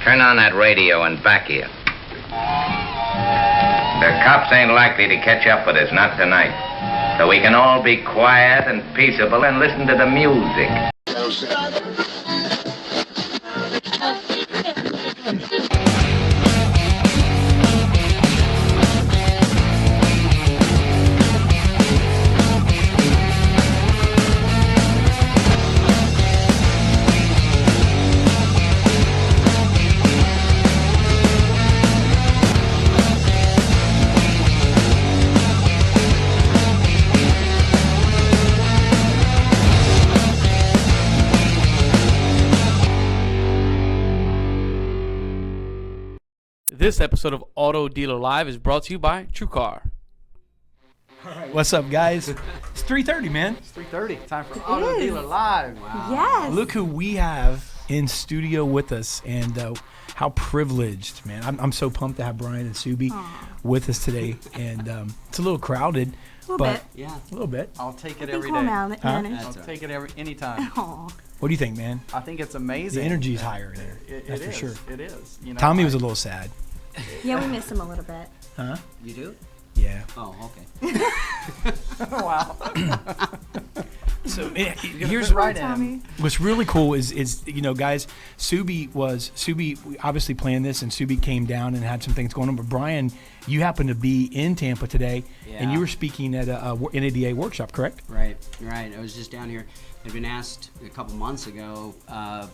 Turn on that radio and back here. The cops ain't likely to catch up with us, not tonight. So we can all be quiet and peaceable and listen to the music. This episode of Auto Dealer Live is brought to you by TrueCar. All right, what's up, guys? It's 3:30, man. It's 3:30. Time for Auto Dealer Live. Wow. Yes. Look who we have in studio with us, and how privileged, man. I'm so pumped to have Bryan and Subi with us today, and it's a little crowded, but yeah, a little bit. I'll take it I every think day. we'll I'll take it anytime. What do you think, man? I think it's amazing. The energy's higher there. It for is. sure. It is. You know, Tommy was a little sad. Yeah, we miss him a little bit. Huh? You do? Yeah. Oh, okay. Wow. So here's right in. What's really cool is guys, Subi we obviously planned this, and Subi came down and had some things going on. But Bryan, you happened to be in Tampa today, and you were speaking at a NADA workshop, correct? Right. I was just down here. I'd been asked a couple months ago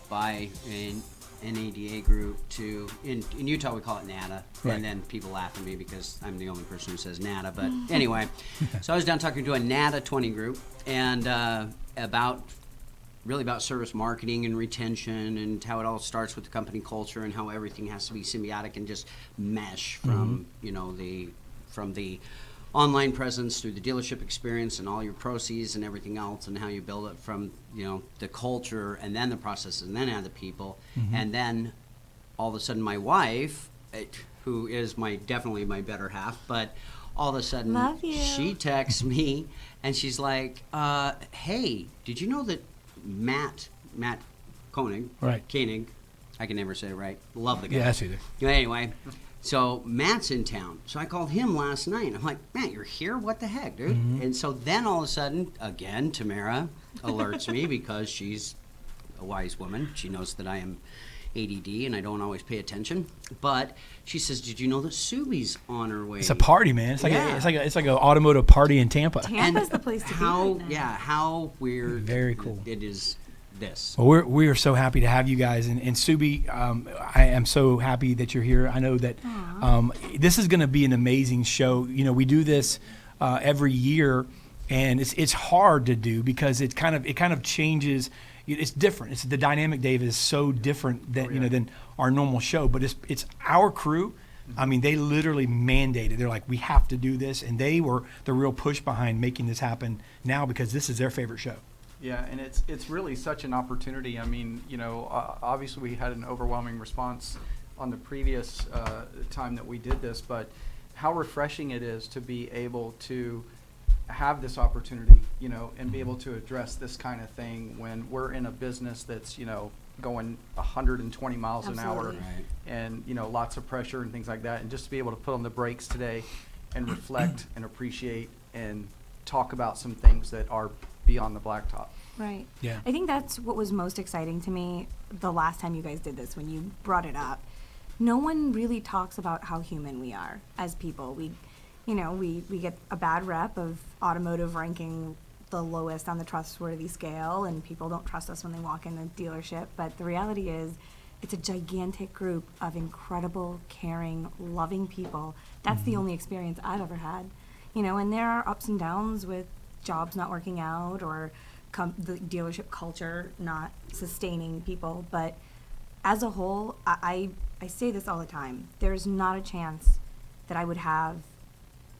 by an NADA group in Utah we call it NADA, right. And then people laugh at me because I'm the only person who says NADA. But anyway, so I was down talking to a NADA 20 group, and about service marketing and retention, and how it all starts with the company culture, and how everything has to be symbiotic and just mesh from from the online presence through the dealership experience and all your proceeds and everything else, and how you build it from the culture and then the processes and then add the people, and then all of a sudden my wife, who is definitely my better half, but all of a sudden she texts me and she's like, hey, did you know that Matt Koenig, right? Koenig, I can never say it right. Love the guy. Yeah, that's either. Anyway. So Matt's in town. So I called him last night. I'm like, Matt, you're here? What the heck, dude? And so then all of a sudden, again, Tamara alerts me because she's a wise woman. She knows that I am ADD and I don't always pay attention. But she says, did you know that Subi's on her way? It's a party, man. It's like an automotive party in Tampa. Tampa's the place to be right now. Yeah, how weird. Very cool. It is. This. Well, we are so happy to have you guys, and Subi, I am so happy that you're here. I know that this is going to be an amazing show. We do this every year, and it's hard to do because it kind of changes. It's different. The dynamic, Dave, is so different than than our normal show. But it's our crew. I mean, they literally mandated. They're like, we have to do this, and they were the real push behind making this happen now because this is their favorite show. Yeah, and it's really such an opportunity. I mean, obviously we had an overwhelming response on the previous time that we did this, but how refreshing it is to be able to have this opportunity, and be able to address this kind of thing when we're in a business that's, going 120 miles an hour, Right. and, lots of pressure and things like that. And just to be able to put on the brakes today and reflect and appreciate and talk about some things that are beyond the blacktop. Right. Yeah. I think that's what was most exciting to me the last time you guys did this, when you brought it up. No one really talks about how human we are as people. We get a bad rep of automotive ranking the lowest on the trustworthy scale, and people don't trust us when they walk in the dealership. But the reality is, it's a gigantic group of incredible, caring, loving people. That's the only experience I've ever had. And there are ups and downs with jobs not working out, or the dealership culture not sustaining people. But as a whole, I say this all the time. There's not a chance that I would have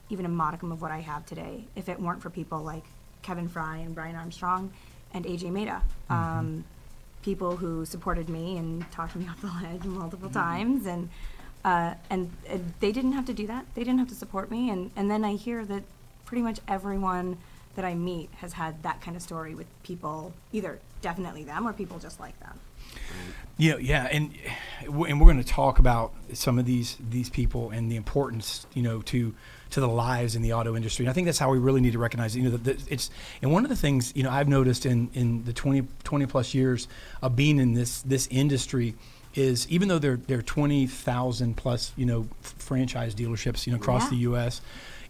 even a modicum of what I have today if it weren't for people like Kevin Fry and Bryan Armstrong and AJ Maida. People who supported me and talked me off the ledge multiple times, and they didn't have to do that. They didn't have to support me. And then I hear that pretty much everyone that I meet has had that kind of story with people, either definitely them or people just like them. Yeah, and we're going to talk about some of these people and the importance, to the lives in the auto industry. And I think that's how we really need to recognize it. It's, and one of the things, I've noticed in the 20 plus years of being in this industry is, even though there are 20,000 plus, franchise dealerships, across the U.S.,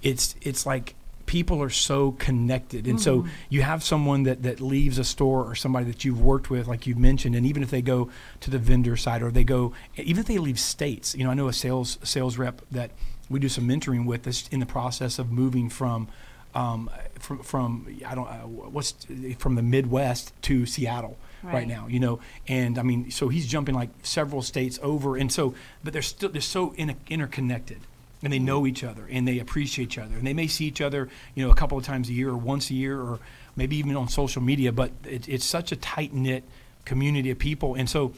it's like people are so connected. And so you have someone that leaves a store, or somebody that you've worked with, like you mentioned, and even if they go to the vendor side, or even if they leave states, I know a sales rep that we do some mentoring with that's in the process of moving from the Midwest to Seattle right now, and I mean, so he's jumping like several states over, and so, but they're so interconnected. And they know each other, and they appreciate each other, and they may see each other, a couple of times a year, or once a year, or maybe even on social media. But it's such a tight knit community of people. And so,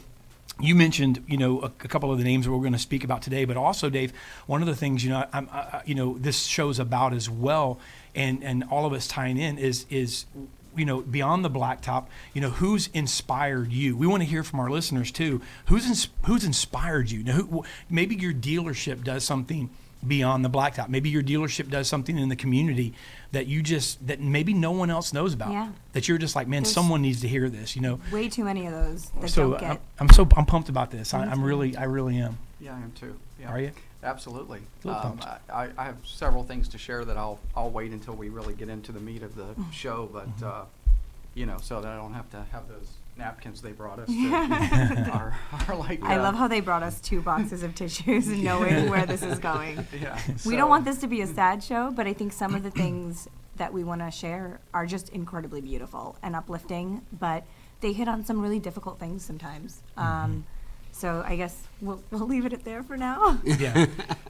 you mentioned, a couple of the names that we're going to speak about today, but also, Dave, one of the things, this show's about as well, and all of us tying in is beyond the Blacktop, who's inspired you? We want to hear from our listeners too. Who's inspired you? Maybe your dealership does something beyond the Blacktop. Maybe your dealership does something in the community that that maybe no one else knows about. Yeah. That you're just like, man, someone needs to hear this. Way too many of those that so don't get. I'm pumped about this. I really am. Yeah, I am too. Yeah. Are you? Absolutely. Pumped. I have several things to share that I'll wait until we really get into the meat of the show, but so that I don't have to have those napkins they brought us. Are like. I love how they brought us 2 boxes of tissues, knowing where this is going. Yeah. We don't want this to be a sad show, but I think some of the things that we want to share are just incredibly beautiful and uplifting, but they hit on some really difficult things sometimes. So I guess we'll leave it at there for now. Yeah.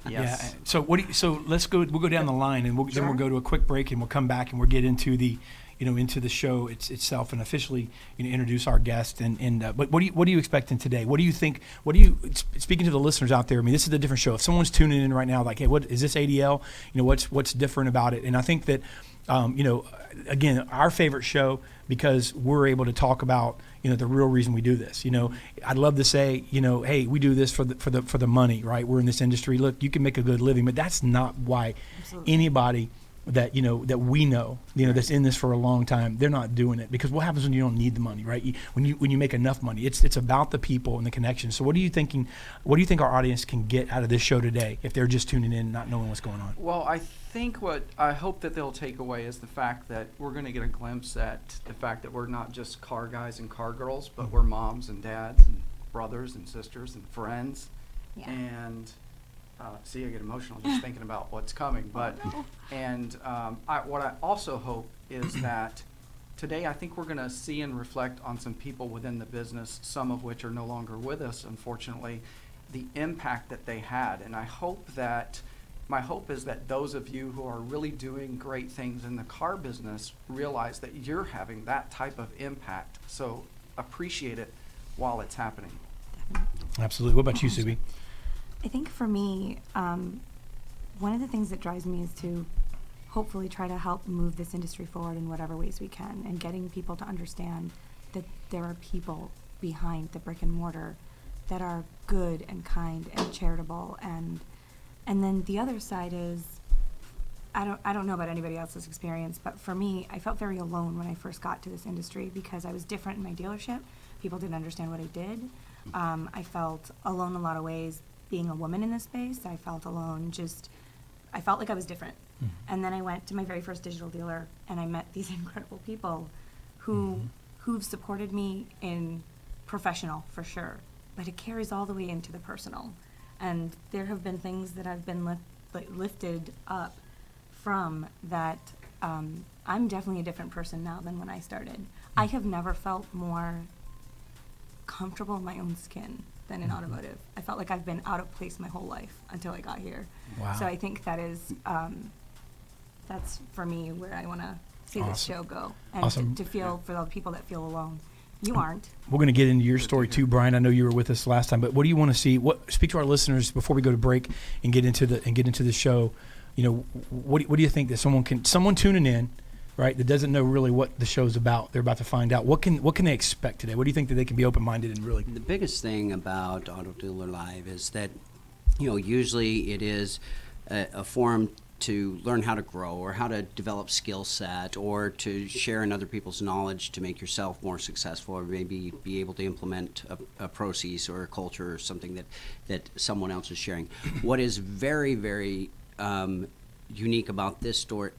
Yes. Yeah. So let's go. We'll go down the line, and then we'll go to a quick break, and we'll come back and we'll get into the into the show itself, and officially introduce our guest. But what are you expecting today? What do you think? Speaking to the listeners out there? I mean, this is a different show. If someone's tuning in right now, like, hey, what is this ADL? What's different about it? And I think that again, our favorite show, because we're able to talk about the real reason we do this. I'd love to say hey, we do this for the money, right? We're in this industry. Look, you can make a good living, but that's not why anybody that that we know that's in this for a long time, they're not doing it. Because what happens when you don't need the money, right? When you make enough money, it's about the people and the connections. So what do you think our audience can get out of this show today if they're just tuning in, not knowing what's going on? Well, I think what I hope that they'll take away is the fact that we're going to get a glimpse at the fact that we're not just car guys and car girls, but we're moms and dads and brothers and sisters and friends. Yeah. And see, I get emotional just thinking about what's coming. But and what I also hope is that today I think we're going to see and reflect on some people within the business, some of which are no longer with us, unfortunately, the impact that they had. And I hope that my hope is that those of you who are really doing great things in the car business realize that you're having that type of impact. So appreciate it while it's happening. Absolutely. What about you, Subi? I think for me, one of the things that drives me is to hopefully try to help move this industry forward in whatever ways we can, and getting people to understand that there are people behind the brick and mortar that are good and kind and charitable, and then the other side is, I don't know about anybody else's experience, but for me, I felt very alone when I first got to this industry because I was different in my dealership. People didn't understand what I did. I felt alone in a lot of ways. Being a woman in this space, I felt alone. I felt like I was different. And then I went to my very first digital dealer, and I met these incredible people who've supported me in professional, for sure, but it carries all the way into the personal. And there have been things that I've been lifted up from that. I'm definitely a different person now than when I started. I have never felt more comfortable in my own skin than in automotive. I felt like I've been out of place my whole life until I got here. Wow. So I think that is, that's for me where I want to see this show go. And to feel for the people that feel alone. You aren't. We're going to get into your story too, Bryan. I know you were with us last time, but what do you want to see? Speak to our listeners before we go to break and get into the show. What do you think that someone tuning in right, that doesn't know really what the show's about, they're about to find out. What can they expect today? What do you think that they can be open-minded and really? The biggest thing about Auto Dealer Live is that, usually it is a forum to learn how to grow or how to develop skill set or to share in other people's knowledge to make yourself more successful, or maybe be able to implement a process or a culture or something that someone else is sharing. What is very, very unique about this story,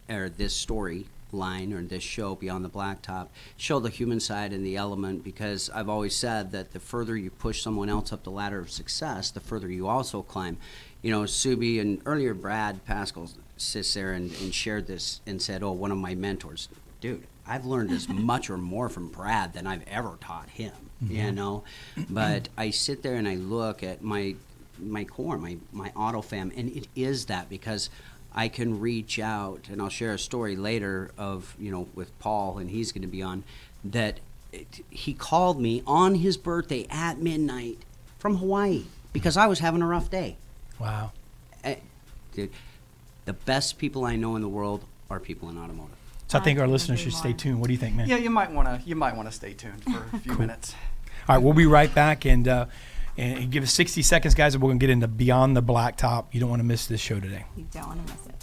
or this storyline, or this show, Beyond the Blacktop, show the human side and the element, because I've always said that the further you push someone else up the ladder of success, the further you also climb. Subi, and earlier Brad Pascal sits there and shared this and said, oh, one of my mentors. Dude, I've learned as much or more from Brad than I've ever taught him, But I sit there and I look at my core, my auto fam, and it is that, because I can reach out, and I'll share a story later of, with Paul, and he's going to be on, that he called me on his birthday at midnight from Hawaii because I was having a rough day. Wow. Dude, the best people I know in the world are people in automotive. So I think our listeners should stay tuned. What do you think, man? Yeah, you might want to stay tuned for a few minutes. All right, we'll be right back, and give us 60 seconds, guys, and we're going to get into Beyond the Blacktop. You don't want to miss this show today. You don't want to miss it.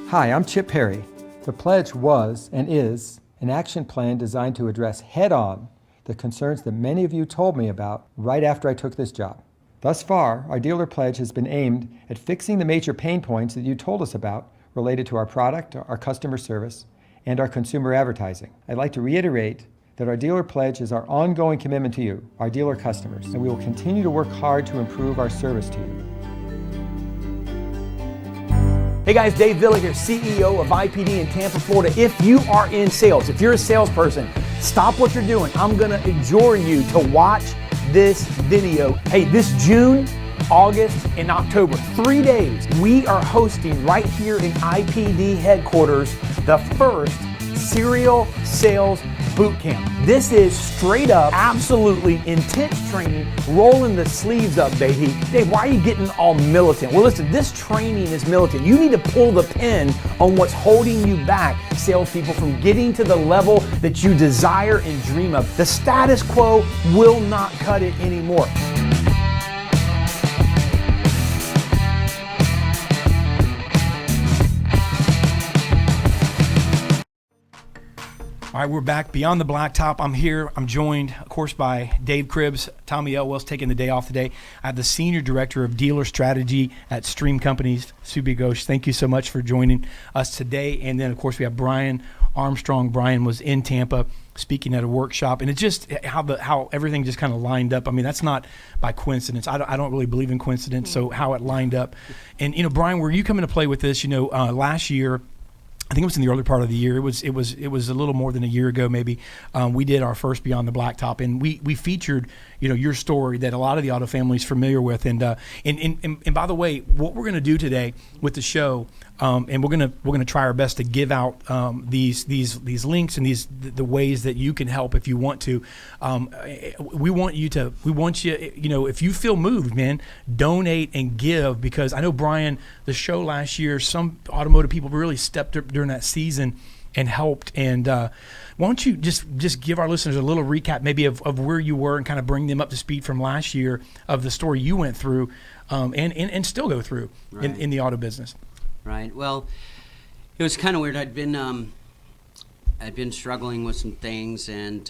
Hi, I'm Chip Perry. The pledge was and is an action plan designed to address head-on the concerns that many of you told me about right after I took this job. Thus far, our dealer pledge has been aimed at fixing the major pain points that you told us about related to our product, our customer service, and our consumer advertising. I'd like to reiterate that our dealer pledge is our ongoing commitment to you, our dealer customers, and we will continue to work hard to improve our service to you. Hey guys, Dave Villa here, CEO of IPD in Tampa, Florida. If you are in sales, if you're a salesperson, stop what you're doing. I'm gonna adjure you to watch this video. Hey, this June, August, and October, 3 days, we are hosting right here in IPD headquarters the first serial sales boot camp. This is straight up, absolutely intense training, rolling the sleeves up, baby. Dave, why are you getting all militant? Well, listen, this training is militant. You need to pull the pin on what's holding you back, salespeople, from getting to the level that you desire and dream of. The status quo will not cut it anymore. All right, we're back. Beyond the Blacktop. I'm here. I'm joined, of course, by Dave Cribbs. Tammie Elwell's taking the day off today. I have the Senior Director of Dealer Strategy at Stream Companies, Subi Ghosh. Thank you so much for joining us today. And then, of course, we have Bryan Armstrong. Bryan was in Tampa speaking at a workshop, and it's just how everything just kind of lined up. I mean, that's not by coincidence. I don't really believe in coincidence, so how it lined up. And, Bryan, were you coming to play with this? Last year, I think it was in the early part of the year. It was a little more than a year ago, maybe. We did our first Beyond the Blacktop, and we featured your story that a lot of the auto family is familiar with. And by the way, what we're going to do today with the show, and we're gonna try our best to give out these links and the ways that you can help if you want to. We want you, if you feel moved, man, donate and give, because I know, Bryan, the show last year, some automotive people really stepped up during that season and helped. And why don't you just give our listeners a little recap maybe of where you were and kind of bring them up to speed from last year of the story you went through and still go through in the auto business. Right. Well, it was kind of weird. I'd been struggling with some things, and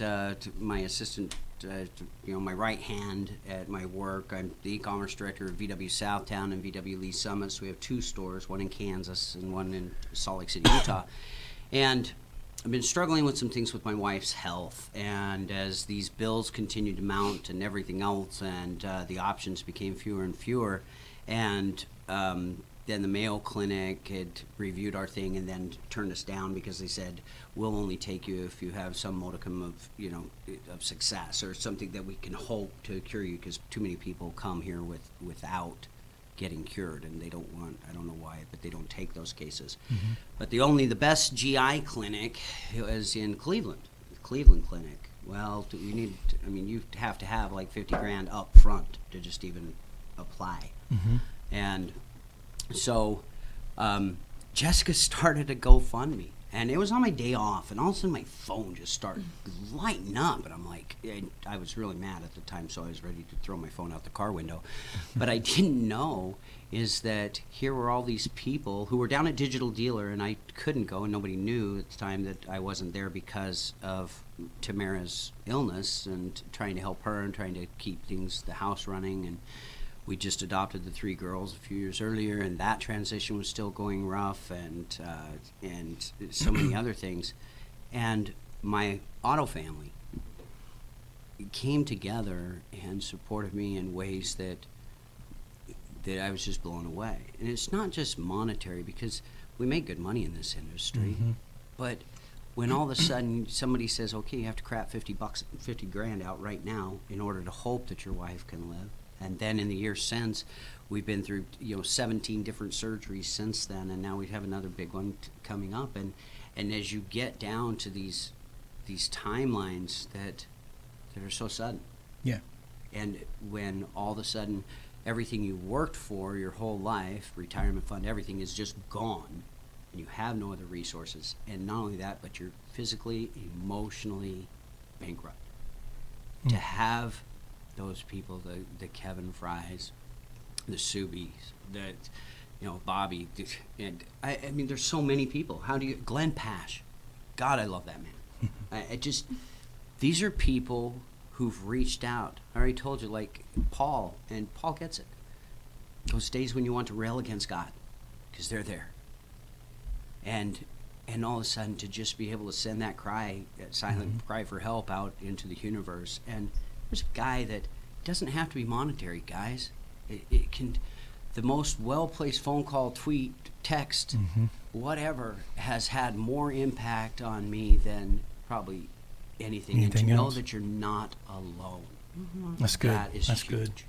my assistant, my right hand at my work. I'm the e-commerce director of VW Southtown and VW Lee Summit. So we have 2 stores, one in Kansas and one in Salt Lake City, Utah. And I've been struggling with some things with my wife's health, and as these bills continued to mount and everything else, and the options became fewer and fewer, and then the Mayo Clinic had reviewed our thing and then turned us down because they said, we'll only take you if you have some modicum of success or something that we can hope to cure you, because too many people come here without getting cured, and they don't want, I don't know why, but they don't take those cases. Mm-hmm. But the best GI clinic was in Cleveland Clinic. Well, you have to have like 50 grand up front to just even apply. Mm-hmm. And so Jessica started a GoFundMe, And it was on my day off, and all of a sudden my phone just started lighting up, and I'm like, and I was really mad at the time, so I was ready to throw my phone out the car window. But I didn't know is that here were all these people who were down at Digital Dealer, and I couldn't go, and nobody knew at the time that I wasn't there because of Tamara's illness and trying to help her and trying to keep the house running. And we just adopted the 3 girls a few years earlier, and that transition was still going rough, and so many other things. And my auto family came together and supported me in ways that I was just blown away. And it's not just monetary, because we make good money in this industry, but when all of a sudden somebody says, okay, you have to crap $50 grand out right now in order to hope that your wife can live. And then in the years since, we've been through 17 different surgeries since then, and now we have another big one coming up. And as you get down to these timelines that are so sudden, and when all of a sudden everything you worked for your whole life, retirement fund, everything is just gone, and you have no other resources, and not only that, but you're physically, emotionally bankrupt. To have those people, the Kevin Fries, the Subis, Bobby, and I mean, there's so many people. Glenn Pash, God, I love that man. These are people who've reached out. I already told you, like Paul, and Paul gets it. Those days when you want to rail against God, because they're there. And all of a sudden to just be able to send that cry, that silent cry for help out into the universe. And there's a guy that doesn't have to be monetary, guys. It can, the most well-placed phone call, tweet, text, whatever, has had more impact on me than probably anything. And to know that you're not alone. That's good. That is That's huge.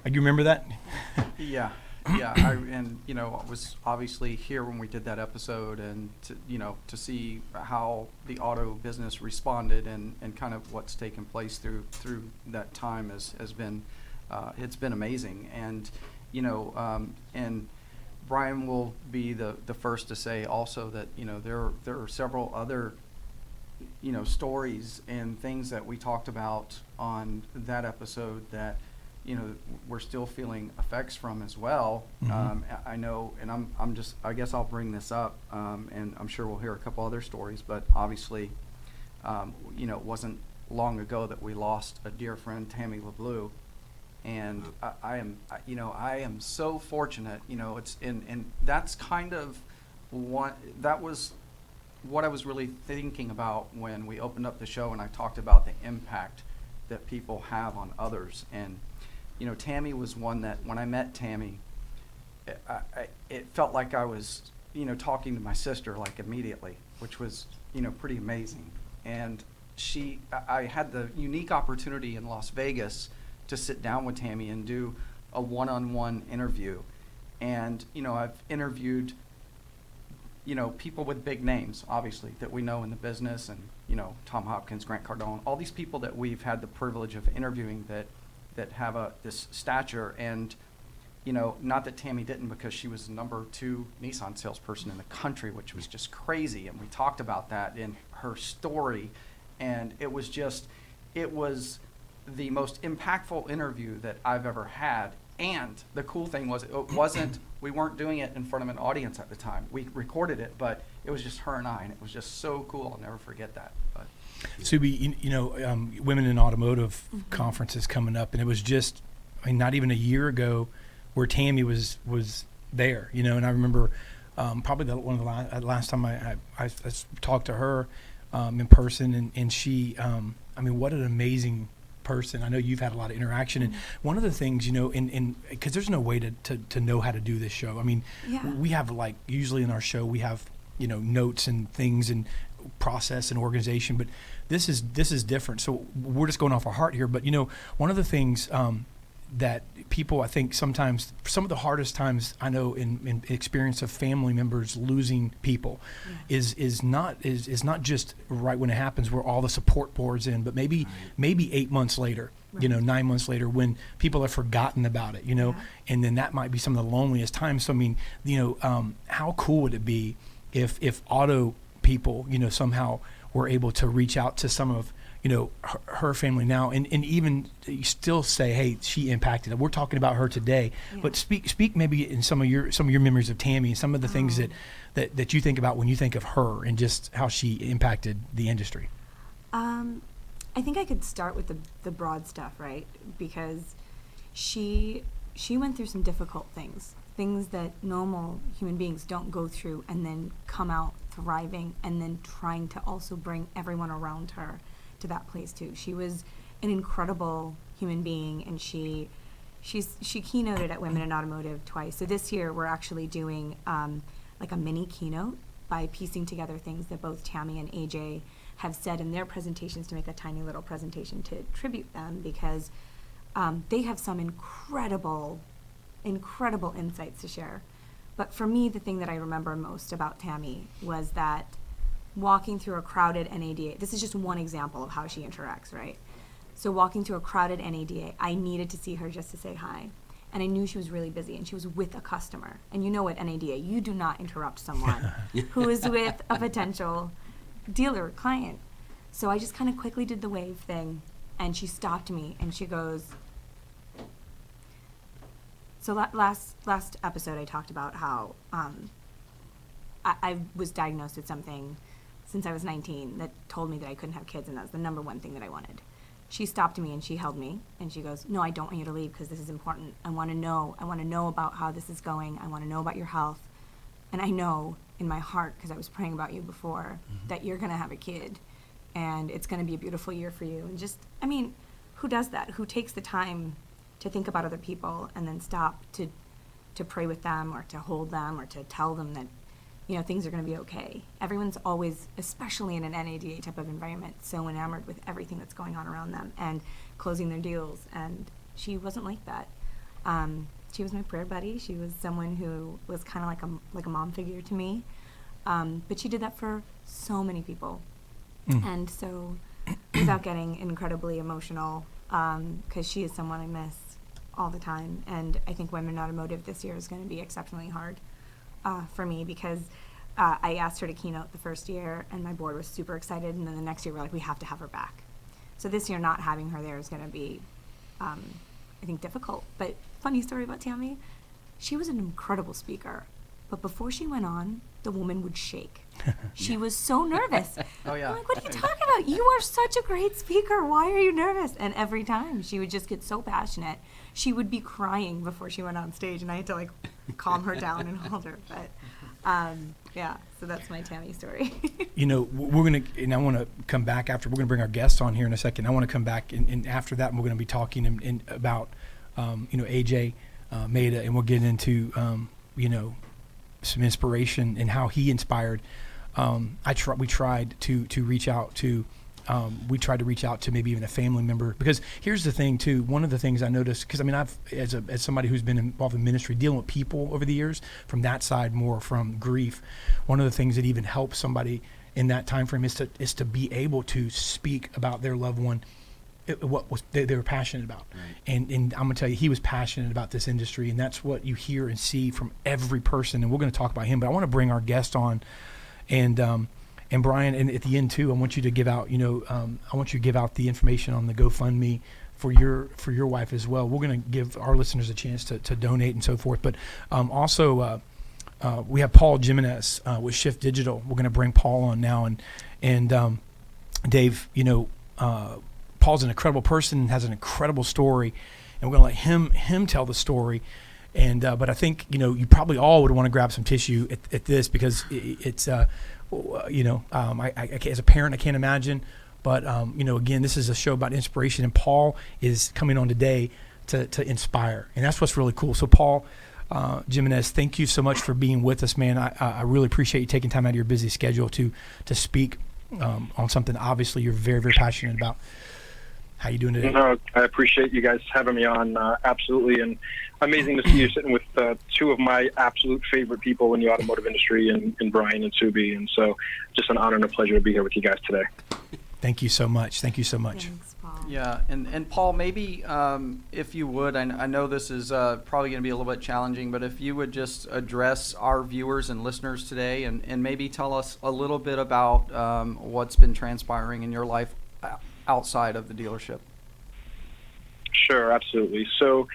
good. You remember that? Yeah. I was obviously here when we did that episode, and to see how the auto business responded and kind of what's taken place through that time has been it's been amazing. And and Bryan will be the first to say also that there are several other stories and things that we talked about on that episode that we're still feeling effects from as well. I know, and I guess I'll bring this up, and I'm sure we'll hear a couple other stories, but obviously, it wasn't long ago that we lost a dear friend, Tammie LeBleu, and I am so fortunate, and that's kind of that was what I was really thinking about when we opened up the show and I talked about the impact that people have on others. And Tammie was one that when I met Tammie, it felt like I was, talking to my sister like immediately, which was, pretty amazing. And I had the unique opportunity in Las Vegas to sit down with Tammie and do a one-on-one interview. And, I've interviewed, people with big names, obviously, that we know in the business, and, Tom Hopkins, Grant Cardone, all these people that we've had the privilege of interviewing that have this stature. And not that Tammie didn't, because she was the number 2 Nissan salesperson in the country, which was just crazy, and we talked about that in her story, and it was the most impactful interview that I've ever had. And the cool thing was, we weren't doing it in front of an audience at the time. We recorded it, but it was just her and I, and it was just so cool. I'll never forget that. But Subi, Women in Automotive conference is coming up, and it was just, not even a year ago where Tammie was there, and I remember probably one of the last time I talked to her in person, and she, what an amazing person. I know you've had a lot of interaction, and one of the things, because there's no way to know how to do this show. We have, like, usually in our show we have notes and things and process and organization, but this is different. So we're just going off our heart here. But one of the things that people, I think, sometimes, some of the hardest times I know in experience of family members losing people is not just right when it happens, where all the support pours in, but maybe 8 months later, 9 months later, when people have forgotten about it, and then that might be some of the loneliest times. So how cool would it be if auto people, somehow were able to reach out to some of, her family now, and even you still say, hey, she impacted it. We're talking about her today, but speak maybe in some of your memories of Tammie, and some of the things that you think about when you think of her and just how she impacted the industry. I think I could start with the broad stuff, right? Because she went through some difficult things that normal human beings don't go through, and then come out thriving, and then trying to also bring everyone around her to that place too. She was an incredible human being, and she keynoted at Women in Automotive twice. So this year we're actually doing like a mini keynote by piecing together things that both Tammie and AJ have said in their presentations to make a tiny little presentation to tribute them, because they have some incredible insights to share. But for me, the thing that I remember most about Tammie was that walking through a crowded NADA, this is just one example of how she interacts, right? So walking through a crowded NADA, I needed to see her just to say hi. And I knew she was really busy, and she was with a customer. And you know at NADA, you do not interrupt someone who is with a potential dealer, client. So I just kind of quickly did the wave thing, and she stopped me, and she goes, so last episode I talked about how I was diagnosed with something since I was 19 that told me that I couldn't have kids, and that was the number one thing that I wanted. She stopped me and she held me and she goes, no, I don't want you to leave because this is important. I want to know about how this is going. I want to know about your health. And I know in my heart, because I was praying about you before, that you're going to have a kid and it's going to be a beautiful year for you. And just, I mean, who does that? Who takes the time to think about other people and then stop to pray with them or to hold them or to tell them that, things are going to be okay. Everyone's always, especially in an NADA type of environment, so enamored with everything that's going on around them and closing their deals. And she wasn't like that. She was my prayer buddy. She was someone who was kind of like a mom figure to me. But she did that for so many people. And so, without getting incredibly emotional, because she is someone I miss all the time. And I think Women in Automotive this year is going to be exceptionally hard for me, because I asked her to keynote the first year and my board was super excited, and then the next year we're like, we have to have her back. So this year not having her there is going to be, I think, difficult. But funny story about Tammie, she was an incredible speaker, but before she went on, the woman would shake. She was so nervous. Oh yeah. I'm like, what are you talking about? You are such a great speaker. Why are you nervous? And every time she would just get so passionate. She would be crying before she went on stage, and I had to like calm her down and hold her. But yeah, so that's my Tammie story. We're gonna, and I want to come back after. We're gonna bring our guest on here in a second. I want to come back, and after that, we're gonna be talking about AJ, Maida, and we'll get into some inspiration and how he inspired. We tried to reach out to maybe even a family member, because here's the thing too. One of the things I noticed, because I mean, I've as somebody who's been involved in ministry, dealing with people over the years, from that side more from grief. One of the things that even helps somebody in that time frame is to be able to speak about their loved one, what was they were passionate about. Right. And I'm gonna tell you, he was passionate about this industry, and that's what you hear and see from every person. And we're gonna talk about him, but I want to bring our guest on, and Bryan, and at the end too, I want you to give out, I want you to give out the information on the GoFundMe for your wife as well. We're gonna give our listeners a chance to donate and so forth. But also, we have Paul Jimenez with Shift Digital. We're gonna bring Paul on now, and Dave, Paul's an incredible person, has an incredible story, and we're gonna let him tell the story. And but I think you probably all would want to grab some tissue at this, because it's I as a parent I can't imagine, but again, this is a show about inspiration, and Paul is coming on today to inspire, and that's what's really cool. So Paul Jimenez, thank you so much for being with us, man. I really appreciate you taking time out of your busy schedule to speak on something obviously you're very, very passionate about. How you doing today? No, I appreciate you guys having me on, absolutely, and amazing to see you sitting with two of my absolute favorite people in the automotive industry, in Bryan and Subi, and so just an honor and a pleasure to be here with you guys today. Thank you so much. Thank you so much. Thanks, Paul. Yeah, and Paul, maybe if you would, I know this is probably going to be a little bit challenging, but if you would just address our viewers and listeners today and maybe tell us a little bit about what's been transpiring in your life outside of the dealership. Sure, absolutely. So,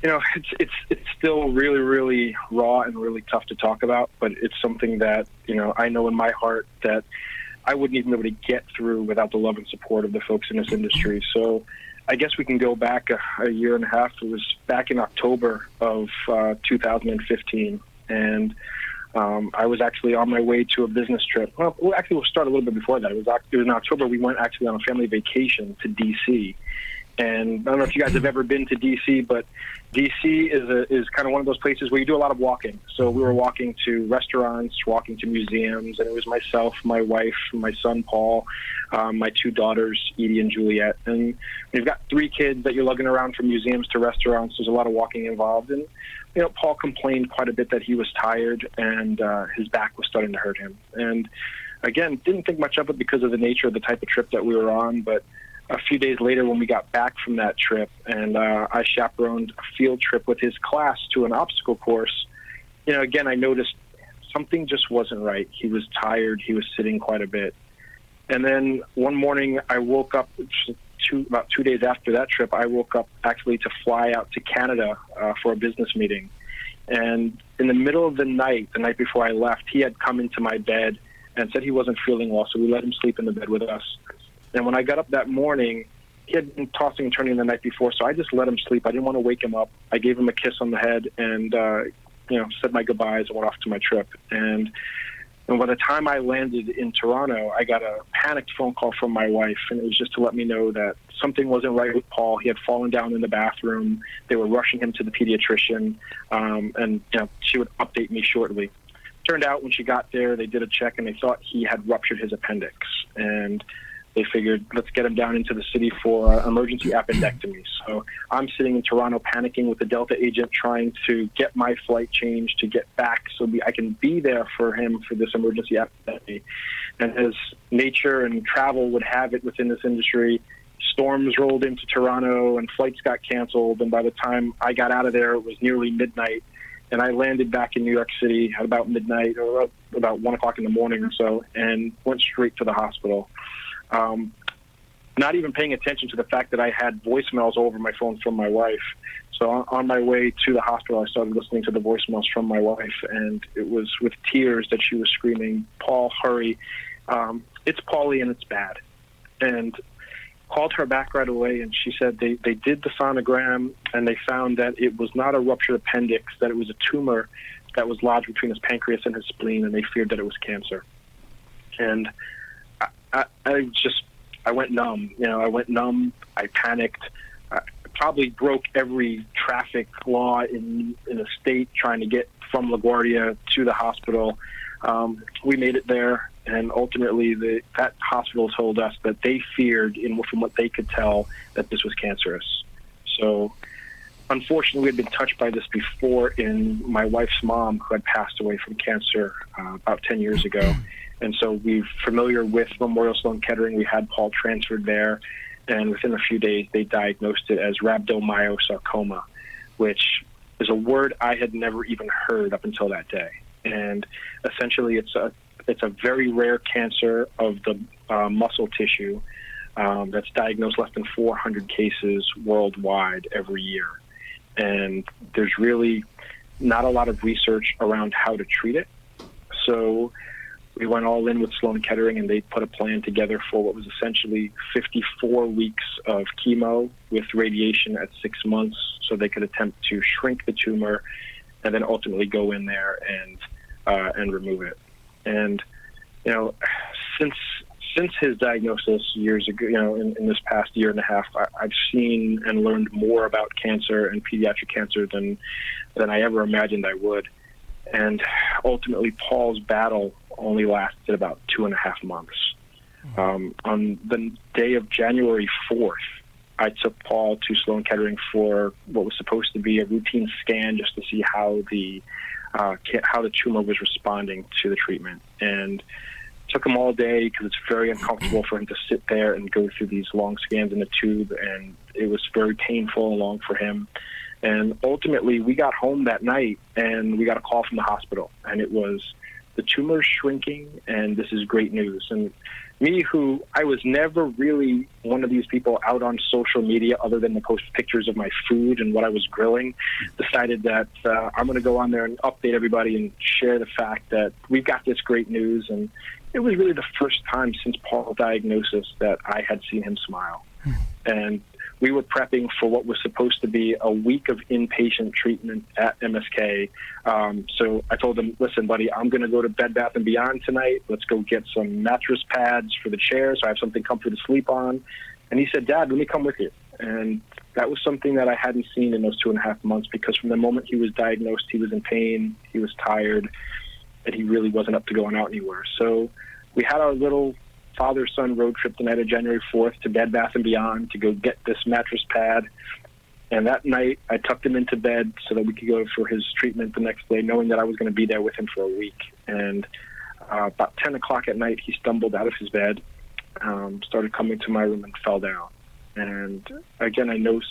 it's still really, really raw and really tough to talk about, but it's something that, I know in my heart that I wouldn't even be able to get through without the love and support of the folks in this industry. So I guess we can go back a year and a half. It was back in October of 2015, and I was actually on my way to a business trip. Well, actually, we'll start a little bit before that. It was in October. We went actually on a family vacation to D.C., and I don't know if you guys have ever been to D.C., but D.C. is kind of one of those places where you do a lot of walking. So we were walking to restaurants, walking to museums, and it was myself, my wife, my son, Paul, my two daughters, Edie and Juliet. And you've got 3 kids that you're lugging around from museums to restaurants. There's a lot of walking involved. And, Paul complained quite a bit that he was tired and his back was starting to hurt him. And, again, didn't think much of it because of the nature of the type of trip that we were on, but a few days later when we got back from that trip and I chaperoned a field trip with his class to an obstacle course, again, I noticed something just wasn't right. He was tired. He was sitting quite a bit. And then one morning I woke up, about 2 days after that trip, I woke up actually to fly out to Canada for a business meeting. And in the middle of the night before I left, he had come into my bed and said he wasn't feeling well, so we let him sleep in the bed with us. And when I got up that morning, he had been tossing and turning the night before, so I just let him sleep. I didn't want to wake him up. I gave him a kiss on the head and, said my goodbyes and went off to my trip. And by the time I landed in Toronto, I got a panicked phone call from my wife, and it was just to let me know that something wasn't right with Paul. He had fallen down in the bathroom. They were rushing him to the pediatrician, and she would update me shortly. Turned out when she got there, they did a check, and they thought he had ruptured his appendix. And they figured, let's get him down into the city for emergency appendectomy. So I'm sitting in Toronto panicking with the Delta agent trying to get my flight changed to get back so I can be there for him for this emergency appendectomy. And as nature and travel would have it within this industry, storms rolled into Toronto and flights got canceled. And by the time I got out of there, it was nearly midnight. And I landed back in New York City at about midnight or about 1 o'clock in the morning or so and went straight to the hospital. Not even paying attention to the fact that I had voicemails over my phone from my wife. So on my way to the hospital, I started listening to the voicemails from my wife, and it was with tears that she was screaming, "Paul, hurry. It's Paulie and it's bad." And called her back right away, and she said they did the sonogram, and they found that it was not a ruptured appendix, that it was a tumor that was lodged between his pancreas and his spleen, and they feared that it was cancer. And I went numb. I went numb. I panicked. I probably broke every traffic law in the state trying to get from LaGuardia to the hospital. We made it there, and ultimately that hospital told us that they feared, from what they could tell, that this was cancerous. So unfortunately, we had been touched by this before in my wife's mom, who had passed away from cancer about 10 years ago. And so we're familiar with Memorial Sloan Kettering. We had Paul transferred there, and within a few days, they diagnosed it as rhabdomyosarcoma, which is a word I had never even heard up until that day. And essentially, it's a very rare cancer of the muscle tissue that's diagnosed less than 400 cases worldwide every year. And there's really not a lot of research around how to treat it. So we went all in with Sloan Kettering, and they put a plan together for what was essentially 54 weeks of chemo with radiation at 6 months, so they could attempt to shrink the tumor and then ultimately go in there and remove it. And since his diagnosis years ago, in this past year and a half, I've seen and learned more about cancer and pediatric cancer than I ever imagined I would. And ultimately, Paul's battle only lasted about 2.5 months. On the day of January 4th, I took Paul to Sloan Kettering for what was supposed to be a routine scan just to see how the tumor was responding to the treatment. And took him all day because it's very uncomfortable for him to sit there and go through these long scans in a tube, and it was very painful and long for him. And ultimately, we got home that night, and we got a call from the hospital, and it was, the tumor's shrinking, and this is great news. And me, who I was never really one of these people out on social media other than to post pictures of my food and what I was grilling, decided that I'm going to go on there and update everybody and share the fact that we've got this great news. And it was really the first time since Paul's diagnosis that I had seen him smile. And we were prepping for what was supposed to be a week of inpatient treatment at MSK. So I told him, listen, buddy, I'm going to go to Bed Bath & Beyond tonight. Let's go get some mattress pads for the chair so I have something comfy to sleep on. And he said, Dad, let me come with you. And that was something that I hadn't seen in those 2.5 months, because from the moment he was diagnosed, he was in pain, he was tired, and he really wasn't up to going out anywhere. So we had our little father-son road trip the night of January 4th to Bed Bath & Beyond to go get this mattress pad. And that night, I tucked him into bed so that we could go for his treatment the next day, knowing that I was going to be there with him for a week. And about 10 o'clock at night, he stumbled out of his bed, started coming to my room, and fell down. And again, I knew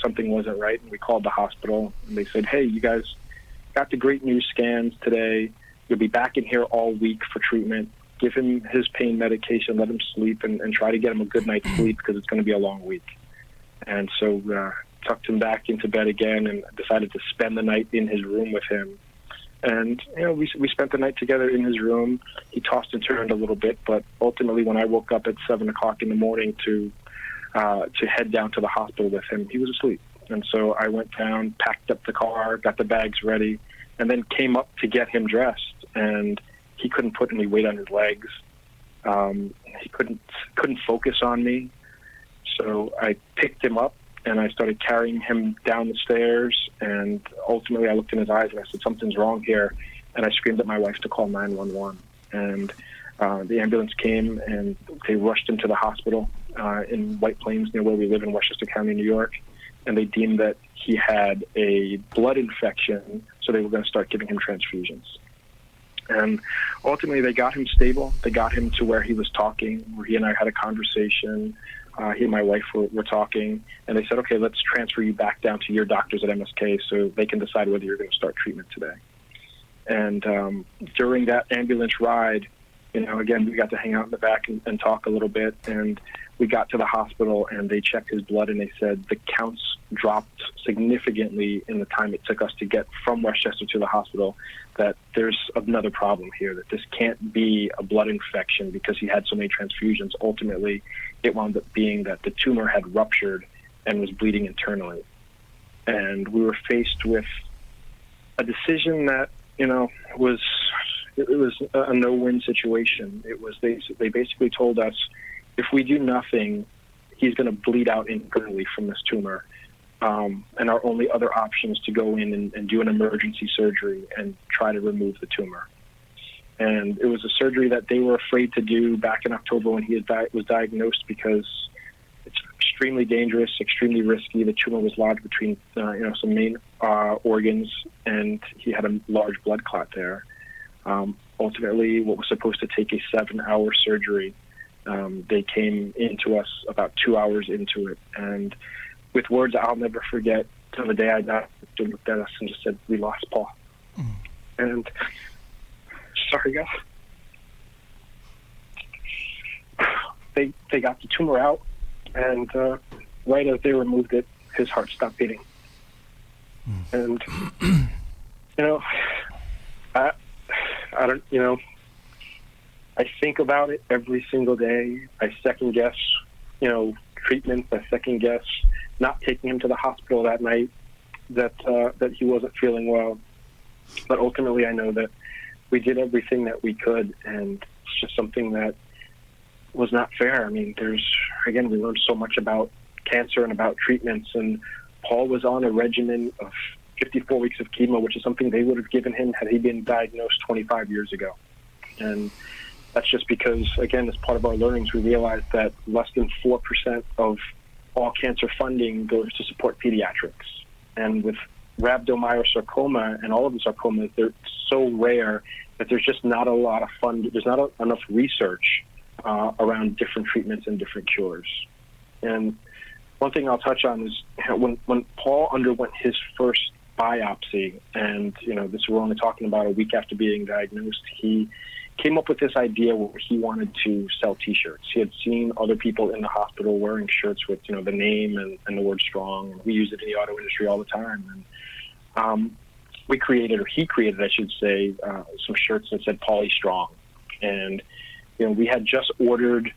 something wasn't right, and we called the hospital, and they said, hey, you guys got the great news scans today. You'll be back in here all week for treatment. Give him his pain medication, let him sleep, and try to get him a good night's sleep, because it's going to be a long week. And so tucked him back into bed again and decided to spend the night in his room with him. And, we spent the night together in his room. He tossed and turned a little bit, but ultimately when I woke up at 7 o'clock in the morning to head down to the hospital with him, he was asleep. And so I went down, packed up the car, got the bags ready, and then came up to get him dressed. And he couldn't put any weight on his legs. He couldn't focus on me. So I picked him up and I started carrying him down the stairs. And ultimately I looked in his eyes and I said, something's wrong here. And I screamed at my wife to call 911. And the ambulance came and they rushed him to the hospital in White Plains, near where we live in Westchester County, New York. And they deemed that he had a blood infection, so they were going to start giving him transfusions. And ultimately, they got him stable. They got him to where he was talking, where he and I had a conversation. He and my wife were talking, and they said, okay, let's transfer you back down to your doctors at MSK so they can decide whether you're going to start treatment today. And during that ambulance ride, again, we got to hang out in the back and talk a little bit. And we got to the hospital, and they checked his blood, and they said the counts dropped significantly in the time it took us to get from Westchester to the hospital, that there's another problem here, that this can't be a blood infection because he had so many transfusions. Ultimately, it wound up being that the tumor had ruptured and was bleeding internally. And we were faced with a decision that, was a no-win situation. It was they basically told us, if we do nothing, he's going to bleed out internally from this tumor. And our only other option is to go in and do an emergency surgery and try to remove the tumor. And it was a surgery that they were afraid to do back in October when he was diagnosed, because it's extremely dangerous, extremely risky. The tumor was lodged between some main organs, and he had a large blood clot there. Ultimately, what was supposed to take a 7-hour surgery, they came into us about 2 hours into it. And with words I'll never forget, till the day I died, they looked at us and just said, we lost Paul. And sorry, guys. They got the tumor out, and right as they removed it, his heart stopped beating. And, I don't, I think about it every single day. I second guess, treatment. I second guess not taking him to the hospital that night, that he wasn't feeling well. But ultimately, I know that we did everything that we could, and it's just something that was not fair. I mean, we learned so much about cancer and about treatments, and Paul was on a regimen of 54 weeks of chemo, which is something they would have given him had he been diagnosed 25 years ago. And that's just because, again, as part of our learnings, we realized that less than 4% of all cancer funding goes to support pediatrics. And with rhabdomyosarcoma and all of the sarcomas, they're so rare that there's just not a lot of there's not enough research around different treatments and different cures. And one thing I'll touch on is when Paul underwent his first biopsy, and this we're only talking about a week after being diagnosed, he came up with this idea where he wanted to sell T-shirts. He had seen other people in the hospital wearing shirts with the name and the word strong, and we use it in the auto industry all the time. And he created, I should say, some shirts that said Paulie Strong. And we had just ordered.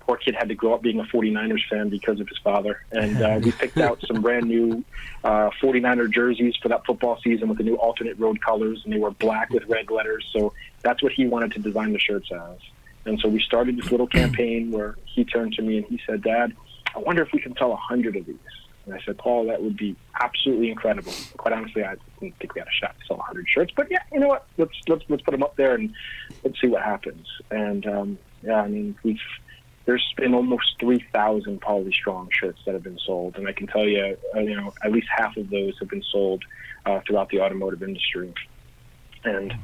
Poor kid had to grow up being a 49ers fan because of his father. And we picked out some brand new 49er jerseys for that football season with the new alternate road colors, and they were black with red letters. So that's what he wanted to design the shirts as. And so we started this little campaign where he turned to me and he said, "Dad, I wonder if we can sell 100 of these." And I said, "Paul, that would be absolutely incredible." Quite honestly, I didn't think we had a shot to sell 100 shirts, but yeah, you know what? Let's put them up there and let's see what happens. And there's been almost 3,000 Paulie Strong shirts that have been sold, and I can tell you, at least half of those have been sold throughout the automotive industry. And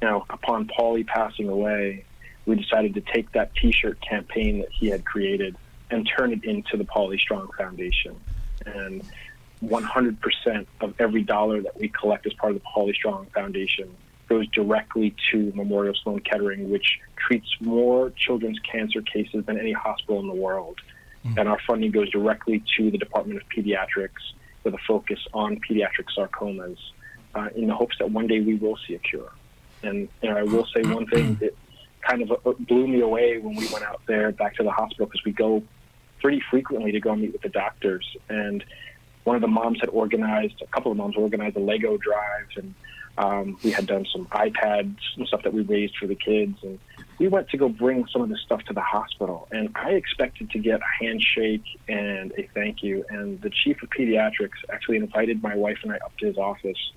upon Paulie passing away, we decided to take that T-shirt campaign that he had created and turn it into the Paulie Strong Foundation. And 100% of every dollar that we collect as part of the Paulie Strong Foundation goes directly to Memorial Sloan Kettering, which treats more children's cancer cases than any hospital in the world. Mm-hmm. And our funding goes directly to the Department of Pediatrics with a focus on pediatric sarcomas in the hopes that one day we will see a cure. And I will say one thing that kind of blew me away when we went out there back to the hospital, because we go pretty frequently to go meet with the doctors. And a couple of moms organized a Lego drive, and we had done some iPads and stuff that we raised for the kids, and we went to go bring some of this stuff to the hospital. And I expected to get a handshake and a thank you, and the chief of pediatrics actually invited my wife and I up to his office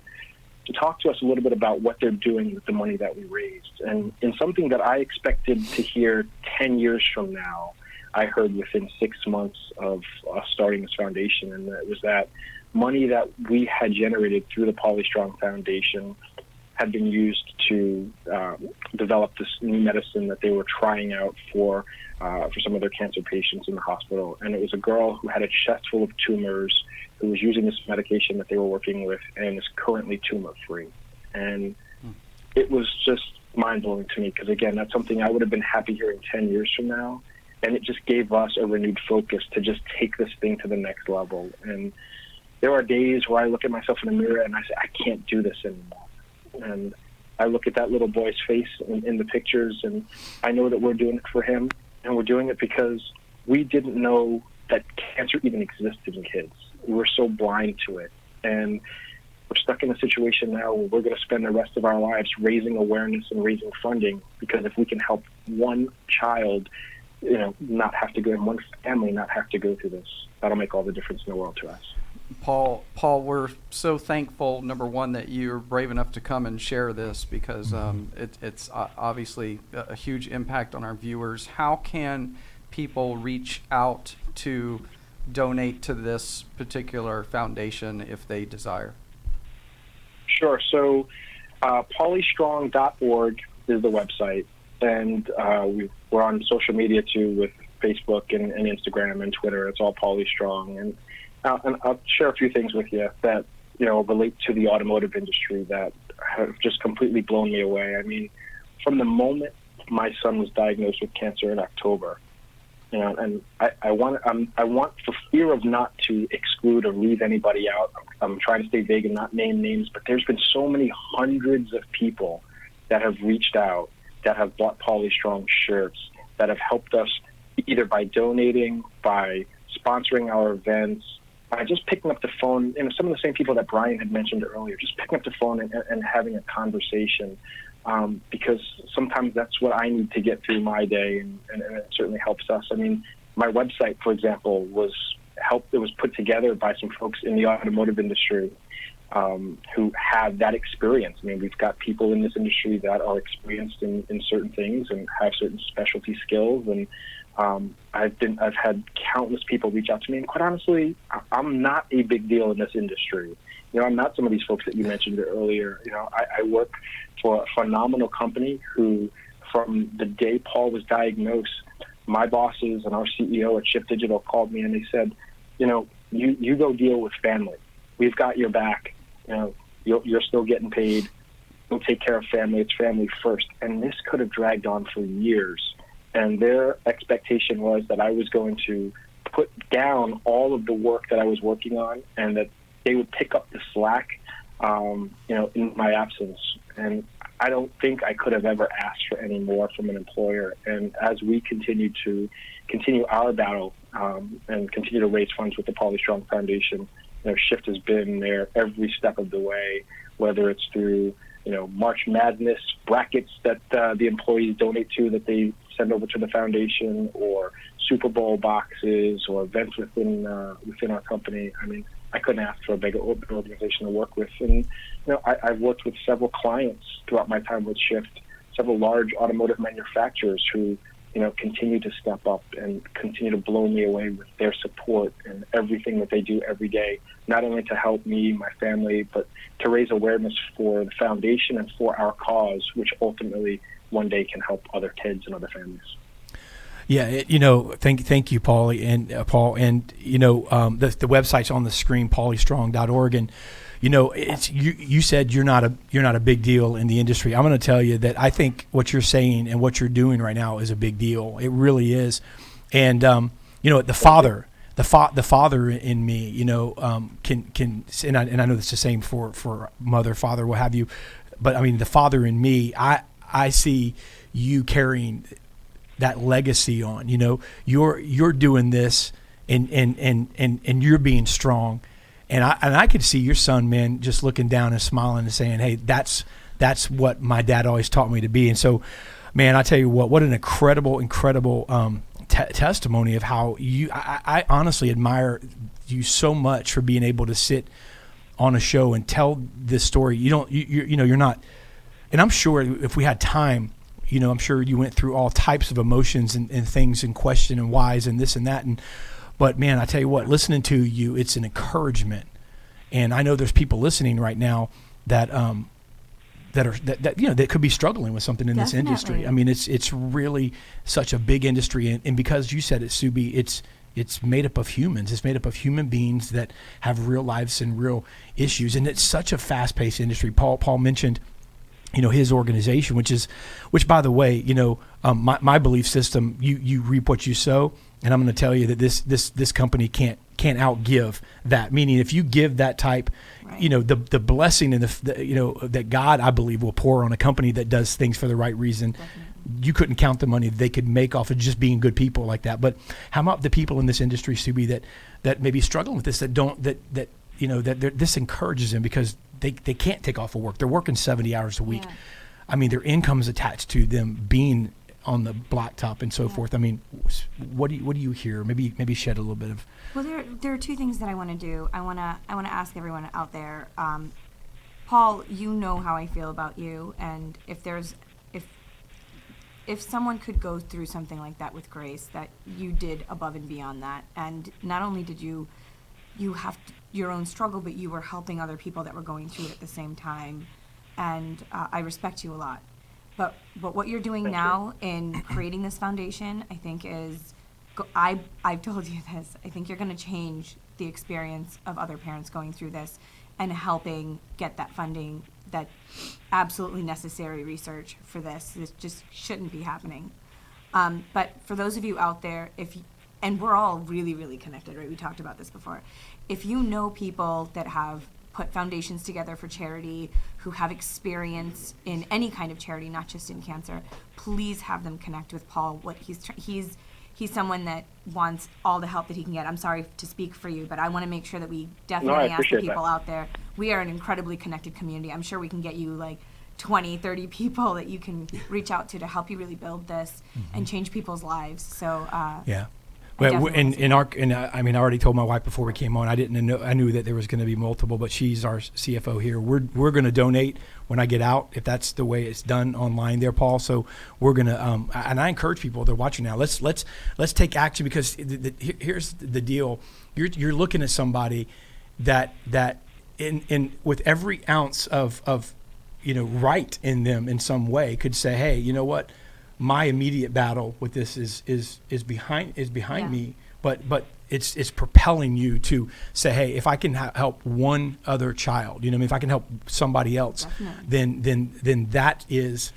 to talk to us a little bit about what they're doing with the money that we raised. And in something that I expected to hear 10 years from now, I heard within 6 months of us starting this foundation, and it was that money that we had generated through the Paulie Strong Foundation had been used to develop this new medicine that they were trying out for some of their cancer patients in the hospital. And it was a girl who had a chest full of tumors who was using this medication that they were working with and is currently tumor-free. And it was just mind-blowing to me, because, again, that's something I would have been happy hearing 10 years from now. And it just gave us a renewed focus to just take this thing to the next level. And there are days where I look at myself in the mirror and I say, I can't do this anymore. And I look at that little boy's face in the pictures, and I know that we're doing it for him, and we're doing it because we didn't know that cancer even existed in kids. We were so blind to it. And we're stuck in a situation now where we're going to spend the rest of our lives raising awareness and raising funding, because if we can help one child not have to go, and one family not have to go through this, that'll make all the difference in the world to us. Paul, we're so thankful, number one, that you're brave enough to come and share this, because it's obviously a huge impact on our viewers. How can people reach out to donate to this particular foundation if they desire? Sure. So pauliestrong.org is the website. And we're on social media too, with Facebook and Instagram and Twitter. It's all Paulie Strong. And I'll share a few things with you that relate to the automotive industry that have just completely blown me away. I mean, from the moment my son was diagnosed with cancer in October, and I want, for fear of not to exclude or leave anybody out, I'm trying to stay vague and not name names, but there's been so many hundreds of people that have reached out, that have bought Paulie Strong shirts, that have helped us either by donating, by sponsoring our events, by just picking up the phone. Some of the same people that Bryan had mentioned earlier, just picking up the phone and having a conversation, because sometimes that's what I need to get through my day, and it certainly helps us. I mean, my website, for example, was put together by some folks in the automotive industry who have that experience. I mean, we've got people in this industry that are experienced in certain things and have certain specialty skills. And I've had countless people reach out to me. And quite honestly, I'm not a big deal in this industry. You know, I'm not some of these folks that you mentioned earlier. You know, I work for a phenomenal company who, from the day Paul was diagnosed, my bosses and our CEO at Shift Digital called me and they said, you know, you go deal with family. We've got your back. You know, you're still getting paid. We'll take care of family. It's family first. And this could have dragged on for years. And their expectation was that I was going to put down all of the work that I was working on and that they would pick up the slack, you know, in my absence. And I don't think I could have ever asked for any more from an employer. And as we continue our battle and continue to raise funds with the Paul Strong Foundation, you know, Shift has been there every step of the way, whether it's through, you know, March Madness brackets that the employees donate to that they send over to the foundation, or Super Bowl boxes, or events within our company. I mean, I couldn't ask for a bigger organization to work with. And, you know, I've worked with several clients throughout my time with Shift, several large automotive manufacturers who, you know, continue to step up and continue to blow me away with their support and everything that they do every day, not only to help me, my family, but to raise awareness for the foundation and for our cause, which ultimately one day can help other kids and other families. Yeah, you know, thank you, Paul, and you know, the website's on the screen, pauliestrong.org, and you know, it's you said you're not a big deal in the industry. I'm going to tell you that I think what you're saying and what you're doing right now is a big deal. It really is, and you know, the father in me, you know, can and I know it's the same for mother, father, what have you, but I mean, the father in me, I see you carrying that legacy on. You know, you're doing this and you're being strong, and I could see your son, man, just looking down and smiling and saying, hey, that's what my dad always taught me to be. And so, man, I tell you what an incredible testimony of how you, I honestly admire you so much for being able to sit on a show and tell this story. You know, you're not, and I'm sure if we had time, you know, I'm sure you went through all types of emotions and things and question and whys and this and that. But man, I tell you what, listening to you, it's an encouragement. And I know there's people listening right now that you know, that could be struggling with something in this industry. I mean, it's really such a big industry, and because you said it, Subi, it's made up of humans. It's made up of human beings that have real lives and real issues, and it's such a fast-paced industry. Paul mentioned, you know, his organization, which by the way, you know, my belief system, you reap what you sow, and I'm going to tell you that this company can't outgive that. Meaning, if you give that type, right, you know, the blessing and the you know, that God, I believe, will pour on a company that does things for the right reason. Definitely. You couldn't count the money they could make off of just being good people like that. But how about the people in this industry, Subi, that may be struggling with this, that you know, that this encourages them because they can't take off of work. They're working 70 hours a week. Yeah. I mean, their income's attached to them being on the Blacktop and so forth. I mean, what do you hear? Maybe shed a little bit of. Well, there are two things that I want to do. I want to ask everyone out there. Paul, you know how I feel about you, and if someone could go through something like that with grace, that you did above and beyond that, and not only did you have your own struggle, but you were helping other people that were going through it at the same time, and I respect you a lot. But what you're doing now in creating this foundation, I think is, I've told you this, I think you're going to change the experience of other parents going through this and helping get that funding, that absolutely necessary research for this. This just shouldn't be happening. But for those of you out there, and we're all really, really connected, right? We talked about this before. If you know people that have put foundations together for charity, who have experience in any kind of charity, not just in cancer, please have them connect with Paul. He's someone that wants all the help that he can get. I'm sorry to speak for you, but I want to make sure that we definitely ask the people out there. We are an incredibly connected community. I'm sure we can get you like 20, 30 people that you can reach out to help you really build this and change people's lives. So yeah. Well, definitely I mean, I already told my wife before we came on. I didn't know. I knew that there was going to be multiple, but she's our CFO here. We're going to donate when I get out, if that's the way it's done online there, Paul. So we're going to, and I encourage people that are watching now. Let's take action, because here's the deal. You're looking at somebody that in with every ounce of right in them in some way could say, hey, you know what? My immediate battle with this is behind me, but it's propelling you to say, hey, if I can help one other child, if I can help somebody else, then that is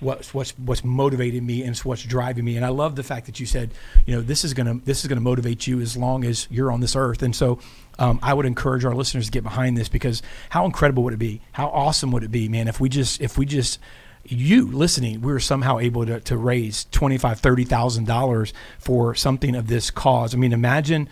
what's motivating me, and it's what's driving me. And I love the fact that you said, this is gonna motivate you as long as you're on this earth. And so I would encourage our listeners to get behind this, because how incredible would it be? How awesome would it be, man, if we just you listening, we were somehow able to raise $25,000-$30,000 for something of this cause. I mean, imagine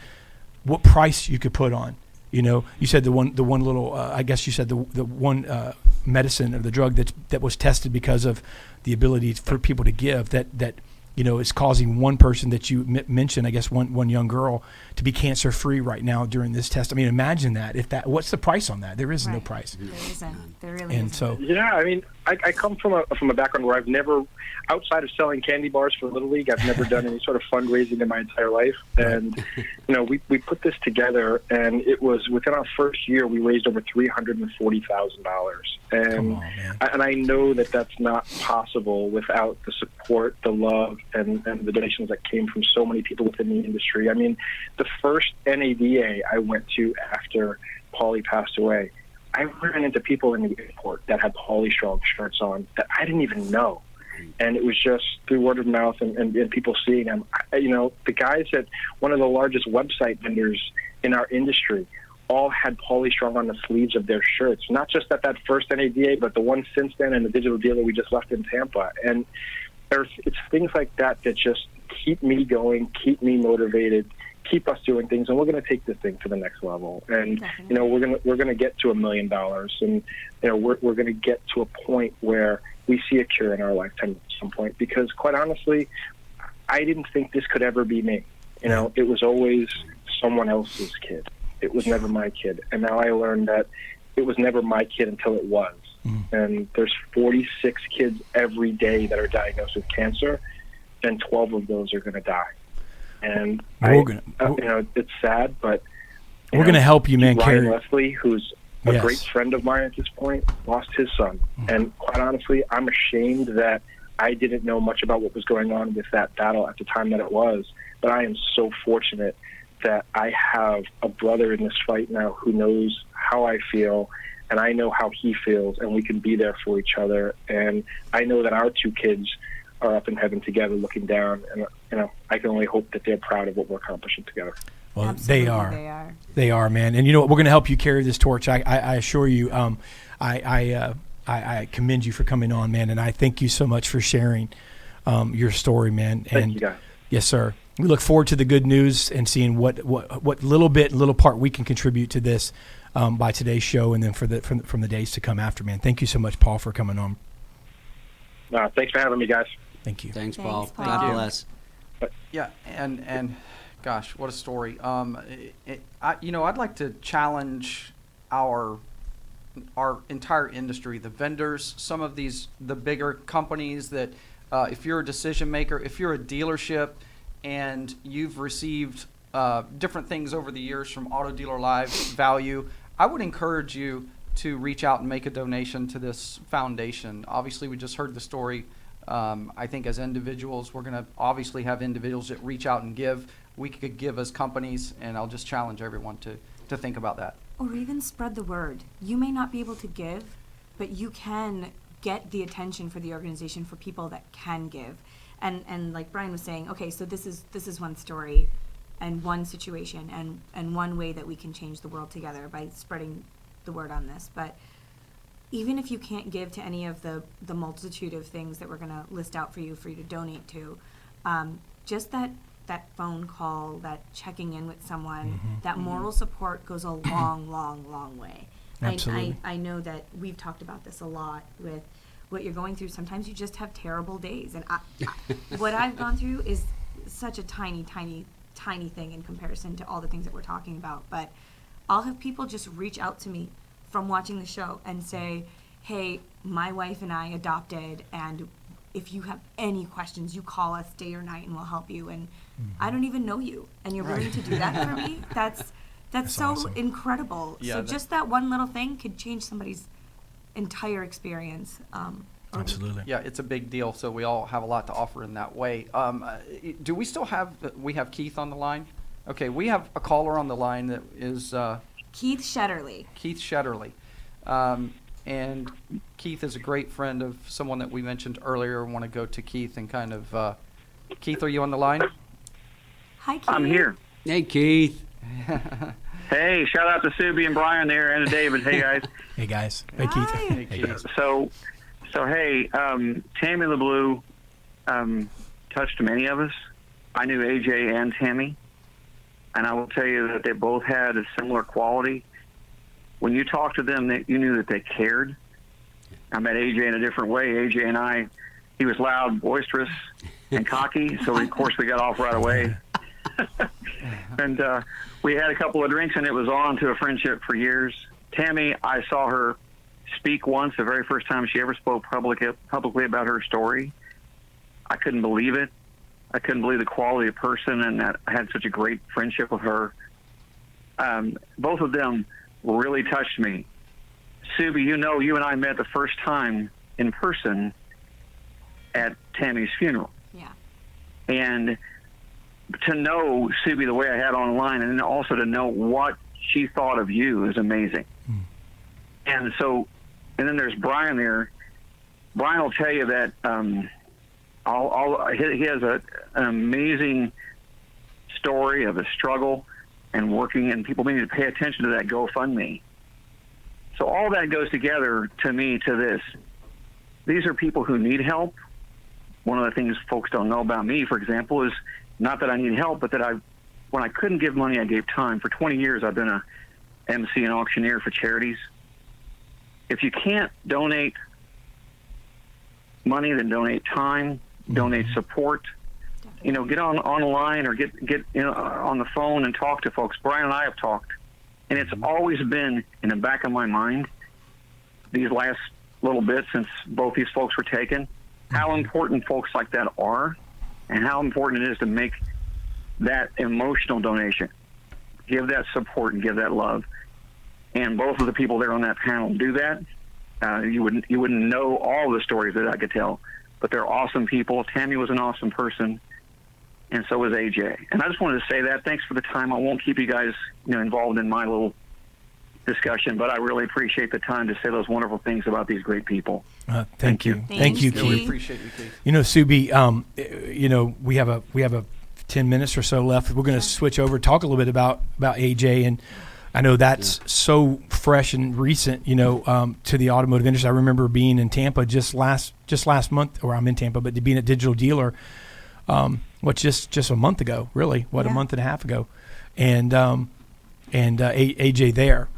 what price you could put on. You said the one little, I guess you said the one medicine or the drug that was tested because of the ability for people to give, that is causing one person that you mentioned, I guess one young girl, to be cancer free right now during this test. I mean, imagine that. What's the price on that? There is no price. There isn't. There really and isn't. So yeah, I mean, I come from a background where I've never, outside of selling candy bars for Little League, I've never done any sort of fundraising in my entire life. And we put this together, and it was within our first year we raised over $340,000. And I know that that's not possible without the support, the love, and the donations that came from so many people within the industry. I mean, the first NADA I went to after Paulie passed away, I ran into people in the airport that had Paulie Strong shirts on that I didn't even know. And it was just through word of mouth and people seeing them. The guys at one of the largest website vendors in our industry all had Paulie Strong on the sleeves of their shirts, not just at that first NADA, but the one since then, and the digital deal that we just left in Tampa. And it's things like that just keep me going, keep me motivated, keep us doing things, and we're going to take this thing to the next level. And we're going to get to $1 million, and we're going to get to a point where we see a cure in our lifetime at some point. Because quite honestly, I didn't think this could ever be me. It was always someone else's kid. It was never my kid. And now I learned that it was never my kid until it was. And there's 46 kids every day that are diagnosed with cancer, and 12 of those are going to die. And it's sad, but we're going to help you, man. Ryan Leslie, who's a great friend of mine at this point, lost his son. And quite honestly, I'm ashamed that I didn't know much about what was going on with that battle at the time that it was. But I am so fortunate that I have a brother in this fight now who knows how I feel, and I know how he feels, and we can be there for each other. And I know that our two kids are up in heaven together looking down, and I can only hope that they're proud of what we're accomplishing together. Well, Absolutely, they are, man. And you know what? We're going to help you carry this torch. I assure you. I commend you for coming on, man, and I thank you so much for sharing your story, man. Thank you, guys. Yes, sir. We look forward to the good news and seeing what little part we can contribute to this by today's show, and then from the days to come after, man. Thank you so much, Paul, for coming on. Thanks for having me, guys. Thank you. Thanks, Paul. Paul. God bless. Yeah, and gosh, what a story. I'd like to challenge our entire industry, the vendors, some of the bigger companies that if you're a decision maker, if you're a dealership and you've received different things over the years from Auto Dealer Live value, I would encourage you to reach out and make a donation to this foundation. Obviously, we just heard the story. I think as individuals, we're going to obviously have individuals that reach out and give. We could give as companies, and I'll just challenge everyone to think about that. Or even spread the word. You may not be able to give, but you can get the attention for the organization for people that can give. And like Bryan was saying, okay, so this is one story and one situation and one way that we can change the world together by spreading the word on this. But even if you can't give to any of the multitude of things that we're going to list out for you to donate to, just that phone call, that checking in with someone, that moral support goes a long, long, long way. Absolutely. I know that we've talked about this a lot with what you're going through. Sometimes you just have terrible days. And what I've gone through is such a tiny, tiny tiny thing in comparison to all the things that we're talking about. But I'll have people just reach out to me from watching the show and say, hey, my wife and I adopted, and if you have any questions, you call us day or night and we'll help you. And I don't even know you, and you're willing to do that for me? That's so awesome. Incredible. Yeah, so just that one little thing could change somebody's entire experience. Absolutely. Yeah, it's a big deal. So we all have a lot to offer in that way. Do we still have Keith on the line? Okay, we have a caller on the line that is Keith Shetterly. Keith Shetterly. And Keith is a great friend of someone that we mentioned earlier. I want to go to Keith and kind of, Keith, are you on the line? Hi, Keith. I'm here. Hey, Keith. Hey, shout out to Subi and Bryan there, and to David. Hey, guys. Hey, guys. Hey, Keith. Hi. Hey, Keith. So hey, Tammie LeBleu touched many of us. I knew AJ and Tammie, and I will tell you that they both had a similar quality. When you talked to them, you knew that they cared. I met AJ in a different way. AJ and I, he was loud, boisterous, and cocky, so of course we got off right away. And we had a couple of drinks, and it was on to a friendship for years. Tammie, I saw her speak once, the very first time she ever spoke publicly about her story. I couldn't believe it. I couldn't believe the quality of person, and that I had such a great friendship with her. Both of them really touched me. Subi, you know, you and I met the first time in person at Tammie's funeral. Yeah. And to know Subi the way I had online, and then also to know what she thought of you is amazing. And so, and then there's Bryan there. Bryan will tell you that he has an amazing story of a struggle and working, and people need to pay attention to that GoFundMe. So all that goes together to me to this. These are people who need help. One of the things folks don't know about me, for example, is not that I need help, but that when I couldn't give money, I gave time. For 20 years, I've been a MC and auctioneer for charities. If you can't donate money, then donate time, donate support. You know, get online or get on the phone and talk to folks. Bryan and I have talked, and it's always been in the back of my mind these last little bit since both these folks were taken, how important folks like that are, and how important it is to make that emotional donation, give that support and give that love. And both of the people there on that panel do that. You wouldn't know all the stories that I could tell, but they're awesome people. Tammie was an awesome person, and so was AJ. And I just wanted to say that. Thanks for the time. I won't keep you guys, involved in my little discussion, but I really appreciate the time to say those wonderful things about these great people. Thank you. Thank you, Thanks, Keith. We appreciate you, Keith. Subi, we have a 10 minutes or so left. We're going to switch over, talk a little bit about AJ, and I know that's so fresh and recent, to the automotive industry. I remember being in Tampa just last month, or I'm in Tampa, but being a digital dealer, just a month ago, really, a month and a half ago, and AJ there,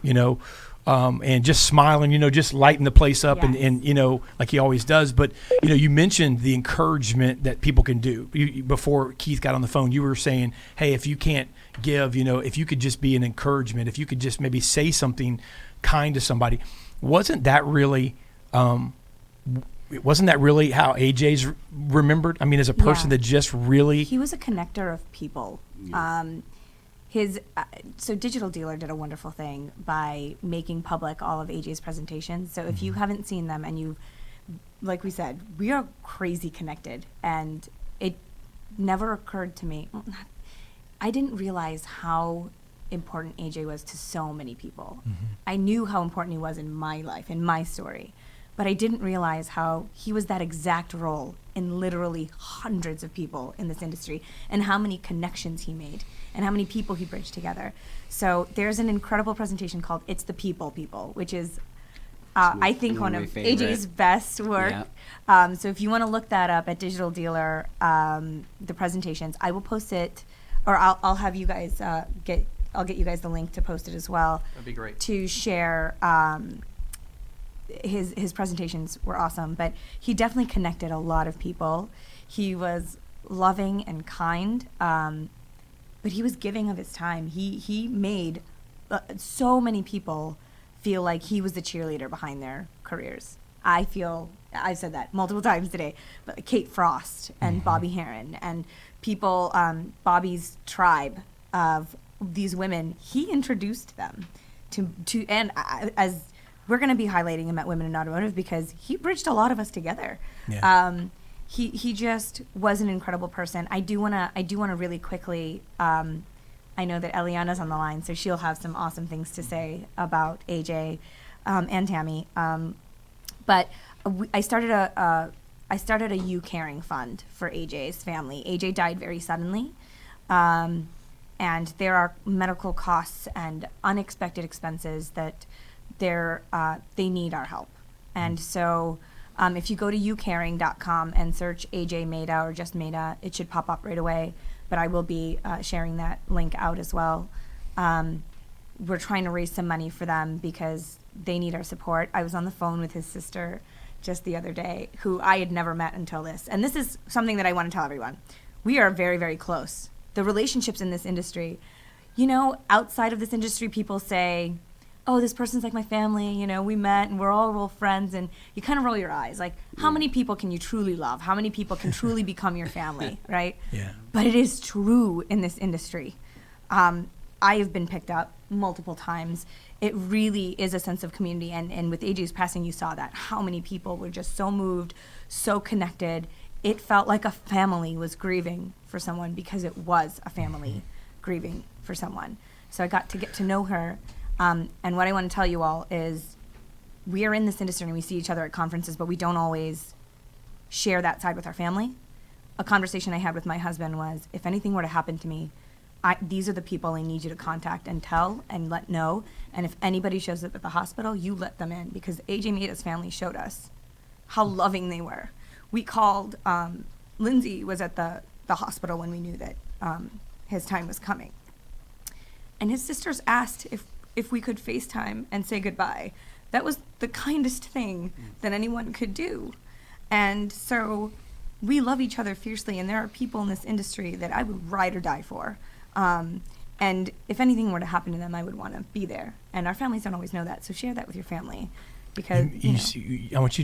and just smiling, just lighting the place up, Yes. and like he always does. But you mentioned the encouragement that people can do. Before Keith got on the phone, you were saying, hey, if you can't give, if you could just be an encouragement, if you could just maybe say something kind to somebody. Wasn't that really how AJ's remembered? I mean, as a person that just really... He was a connector of people. So Digital Dealer did a wonderful thing by making public all of AJ's presentations. So if you haven't seen them, and like we said, we are crazy connected, and it never occurred to me. I didn't realize how important AJ was to so many people. I knew how important he was in my life, in my story, but I didn't realize how he was that exact role in literally hundreds of people in this industry, and how many connections he made, and how many people he bridged together. So there's an incredible presentation called It's the People, which is, I think, one of AJ's best work. Yeah. So if you want to look that up at Digital Dealer, the presentations, I will post it, or I'll have you guys I'll get you guys the link to post it as well. That'd be great. To share. His presentations were awesome, but he definitely connected a lot of people. He was loving and kind. but he was giving of his time. He made so many people feel like he was the cheerleader behind their careers. I've said that multiple times today, but Kate Frost and Bobby Harron and people, Bobby's tribe of these women, he introduced them to and as we're going to be highlighting him at Women in Automotive because he bridged a lot of us together. Yeah. He just was an incredible person. I do want to really quickly, I know that Eliana's on the line, so she'll have some awesome things to say about AJ and Tammie. But I started a You Caring fund for AJ's family. AJ died very suddenly, and there are medical costs and unexpected expenses that they need our help. And so if you go to youcaring.com and search AJ Maida or just Maida, it should pop up right away. But I will be sharing that link out as well. We're trying to raise some money for them because they need our support. I was on the phone with his sister just the other day, who I had never met until this. And this is something that I want to tell everyone. We are very, very close. The relationships in this industry, outside of this industry, people say, oh, this person's like my family, we met and we're all real friends, and you kind of roll your eyes. Like, how many people can you truly love? How many people can truly become your family, right? Yeah. But it is true in this industry. I have been picked up multiple times. It really is a sense of community, and with AJ's passing, you saw that. How many people were just so moved, so connected. It felt like a family was grieving for someone because it was a family grieving for someone. So I got to get to know her. And what I want to tell you all is we are in this industry and we see each other at conferences, but we don't always share that side with our family. A conversation I had with my husband was, if anything were to happen to me, these are the people I need you to contact and tell and let know. And if anybody shows up at the hospital, you let them in, because AJ Maida's family showed us how loving they were. We called, Lindsay was at the hospital when we knew that his time was coming. And his sisters asked if we could FaceTime and say goodbye. That was the kindest thing that anyone could do. And so we love each other fiercely, and there are people in this industry that I would ride or die for. And if anything were to happen to them, I would want to be there. And our families don't always know that, so share that with your family. Because I want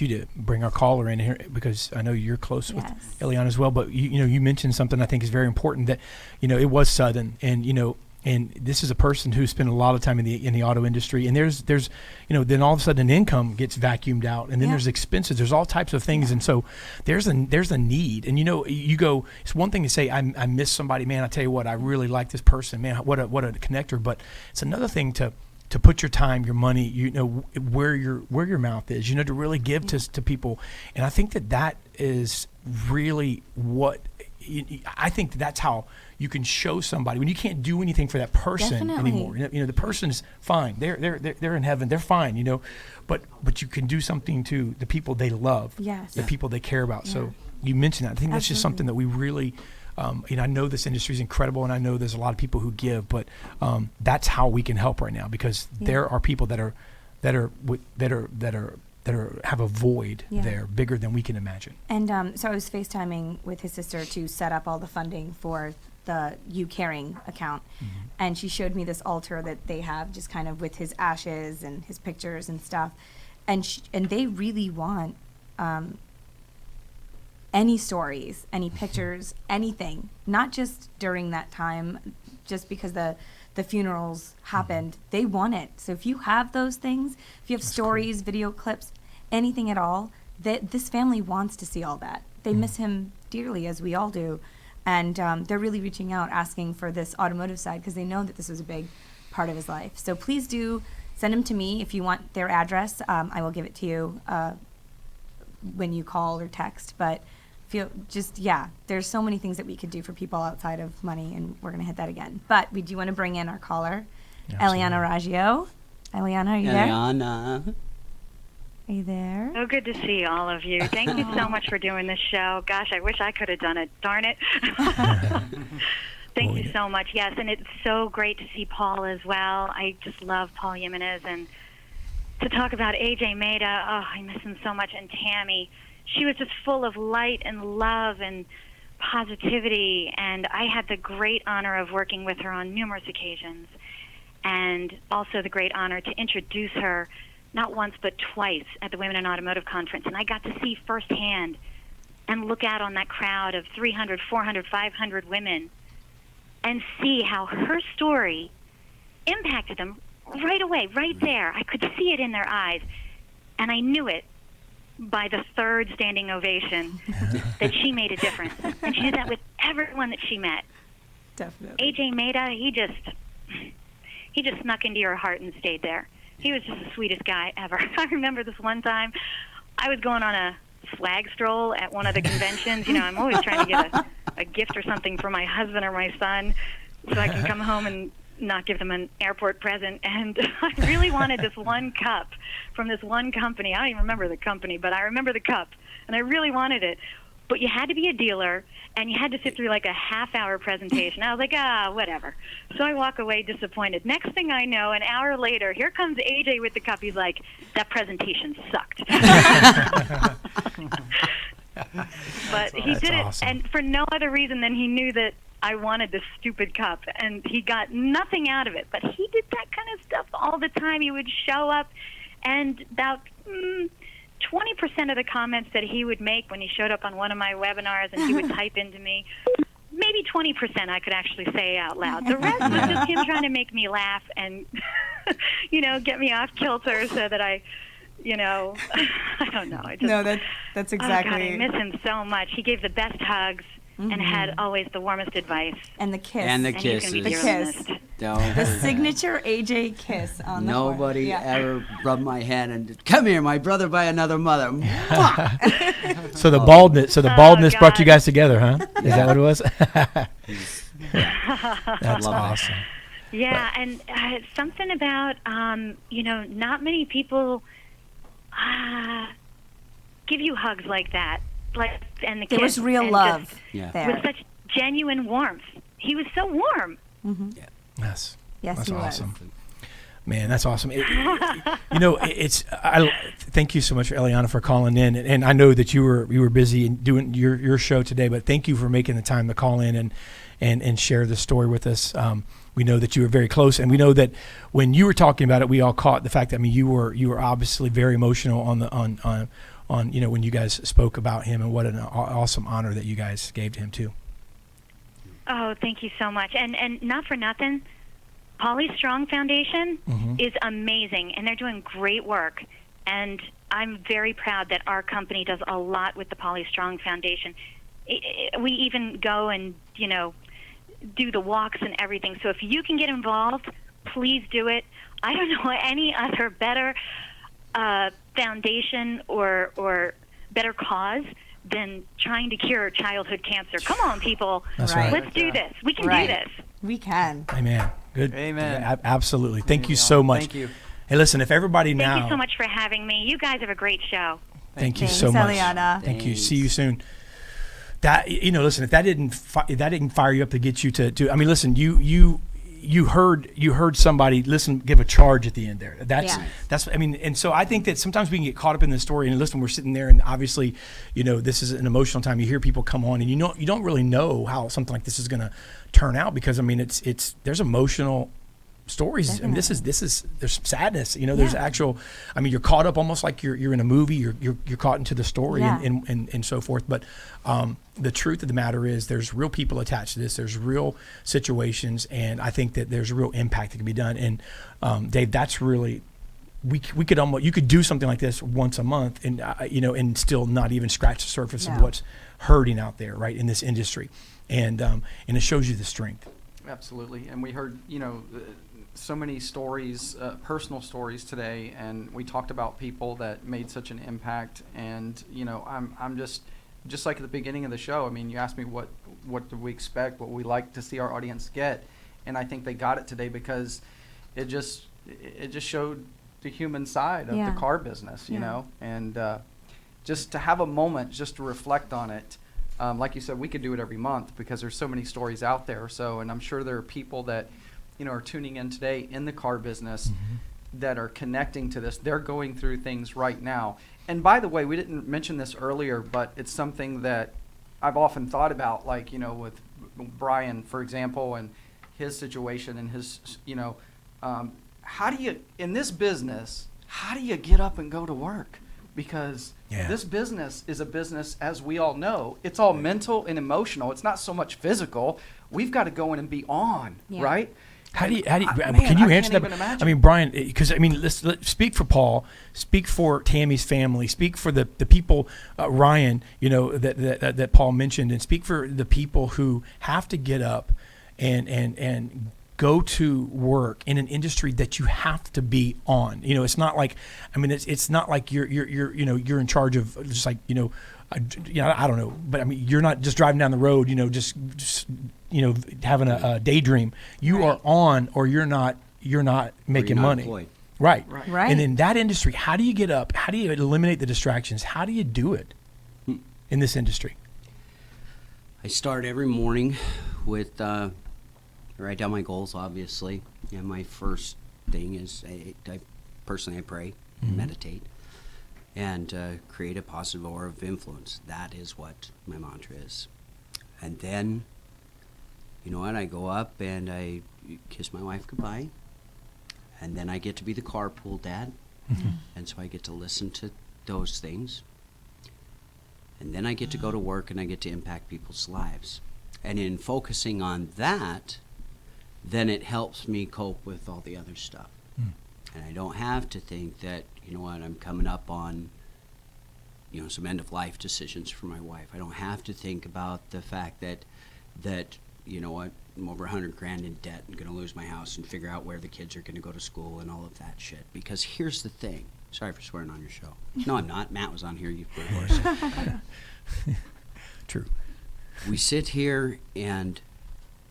you to bring our caller in here, because I know you're close with Eliana as well. But you mentioned something I think is very important, that it was sudden, and this is a person who spent a lot of time in the auto industry, and there's then all of a sudden income gets vacuumed out, and then there's expenses, there's all types of things, and so there's a need, and you go, it's one thing to say I miss somebody, man, I tell you what, I really like this person, man, what a connector, but it's another thing to put your time, your money, where your mouth is, to really give to people, and I think that is really what I think that's how you can show somebody when you can't do anything for that person anymore. The person's fine; they're in heaven, they're fine. But you can do something to the people they love, the people they care about. Yeah. So you mentioned that. I think that's just something that we really. I know this industry is incredible, and I know there's a lot of people who give, but that's how we can help right now, because there are people that have a void there bigger than we can imagine. And so I was FaceTiming with his sister to set up all the funding for the You Caring account, and she showed me this altar that they have, just kind of with his ashes and his pictures and stuff, and they really want any stories, any pictures, anything, not just during that time, just because the funerals happened. They want it. So if you have those things, if you have stories, video clips, anything at all, this family wants to see all that. They miss him dearly, as we all do. And they're really reaching out, asking for this automotive side, because they know that this was a big part of his life. So please do send them to me if you want their address. I will give it to you when you call or text. But there's so many things that we could do for people outside of money, and we're going to hit that again. But we do want to bring in our caller, Eliana Raggio. Eliana, are you there? Eliana. Are you there? So good to see all of you. Thank you so much for doing this show. Gosh, I wish I could have done it. Darn it. Thank you so much. Yes, and it's so great to see Paul as well. I just love Paul Jimenez. And to talk about AJ Maida, I miss him so much. And Tammie, she was just full of light and love and positivity, and I had the great honor of working with her on numerous occasions, and also the great honor to introduce her not once but twice at the Women in Automotive Conference. And I got to see firsthand and look out on that crowd of 300, 400, 500 women and see how her story impacted them right away, right there. I could see it in their eyes, and I knew it by the third standing ovation that she made a difference. And she did that with everyone that she met. Definitely. AJ Maida, he just snuck into your heart and stayed there. He was just the sweetest guy ever. I remember this one time I was going on a flag stroll at one of the conventions. You know, I'm always trying to get a gift or something for my husband or my son so I can come home and not give them an airport present. And I really wanted this one cup from this one company. I don't even remember the company, but I remember the cup, and I really wanted it. But you had to be a dealer, and you had to sit through like a half-hour presentation. I was like, whatever. So I walk away disappointed. Next thing I know, an hour later, here comes AJ with the cup. He's like, that presentation sucked. But he did it, awesome. and for no other reason than he knew that I wanted this stupid cup, and he got nothing out of it. But he did that kind of stuff all the time. He would show up, and about 20% of the comments that he would make when he showed up on one of my webinars and he would type into me, maybe 20% I could actually say out loud. The rest was just him trying to make me laugh and, get me off kilter so that I don't know. That's Oh, God, I exactly. miss him so much. He gave the best hugs and had always the warmest advice. And the kiss. And the And he's kisses. gonna be The dearly kiss. missed. The signature AJ kiss on the Nobody forehead. Yeah. ever rubbed my hand and come here, my brother by another mother. Mwah! So the baldness brought you God. guys together, huh? Is that what it was? That's Love that. awesome. Yeah, and something about, not many people give you hugs like that. And the There was kiss, real and love just Yeah. there. with such genuine warmth. He was so warm. Yes. Yes, That's he was. awesome. Man, that's awesome. Thank you so much, Eliana, for calling in. And I know that you were busy and doing your show today, but thank you for making the time to call in and share the story with us. We know that you were very close, and we know that when you were talking about it, we all caught the fact that you were obviously very emotional on when you guys spoke about him, and what an awesome honor that you guys gave to him too. Oh, thank you so much. And not for nothing, Paulie Strong Foundation is amazing, and they're doing great work. And I'm very proud that our company does a lot with the Paulie Strong Foundation. We even go and, do the walks and everything. So if you can get involved, please do it. I don't know any other better foundation or better cause than trying to cure childhood cancer. Come on, people. That's right. Let's do this. We can Right. do this. We can. Amen. Good. Amen. Absolutely. Thank you so much. Thank you. Hey, listen, if everybody Thank now. you so much for having me. You guys have a great show. Thank you Thanks, so much. Eliana. Thank you. Thanks. See you soon. That listen, if that didn't fire you up to get you to I mean, listen, you heard somebody give a charge at the end there. That's and so I think that sometimes we can get caught up in the story, and listen, we're sitting there, and obviously, this is an emotional time. You hear people come on, and you don't really know how something like this is going to turn out, because it's there's emotional stories. Definitely. I mean, this is there's sadness. There's actual. I mean, you're caught up almost like you're in a movie. You're caught into the story and so forth. But the truth of the matter is, there's real people attached to this. There's real situations, and I think that there's real impact that can be done. And Dave, that's really. We could almost, you could do something like this once a month, and and still not even scratch the surface of what's hurting out there, right, in this industry, and it shows you the strength. Absolutely. And we heard, so many stories, personal stories today, and we talked about people that made such an impact. And I'm just like at the beginning of the show. I mean, you asked me what do we expect, what we like to see our audience get, and I think they got it today, because it just showed the human side of the car business, and just to have a moment just to reflect on it. Like you said, we could do it every month, because there's so many stories out there. And I'm sure there are people that are tuning in today in the car business that are connecting to this. They're going through things right now. And by the way, we didn't mention this earlier, but it's something that I've often thought about, like, with Bryan, for example, and his situation and his, how do you, in this business, how do you get up and go to work? Because this business is a business, as we all know, it's all mental and emotional. It's not so much physical. We've got to go in and be on, right? How do you man, can you I answer can't that? even imagine. I mean, Bryan, because let's speak for Paul, speak for Tammie's family, speak for the people, Ryan, that Paul mentioned, and speak for the people who have to get up and go to work in an industry that you have to be on. It's not like, it's not like you're in charge of just like, I don't know, but you're not just driving down the road, just having a daydream. You are on, or you're not making money. Employed. Right. Right. And in that industry, how do you get up? How do you eliminate the distractions? How do you do it in this industry? I start every morning with write down my goals, obviously. And my first thing is I personally pray, meditate, and create a positive aura of influence. That is what my mantra is. And then, I go up and I kiss my wife goodbye. And then I get to be the carpool dad. And so I get to listen to those things. And then I get to go to work and I get to impact people's lives. And in focusing on that, then it helps me cope with all the other stuff. And I don't have to think that, I'm coming up on, some end-of-life decisions for my wife. I don't have to think about the fact that I'm over $100,000 in debt and going to lose my house and figure out where the kids are going to go to school and all of that shit. Because here's the thing. Sorry for swearing on your show. No, I'm not. Matt was on here. You of course. True. We sit here and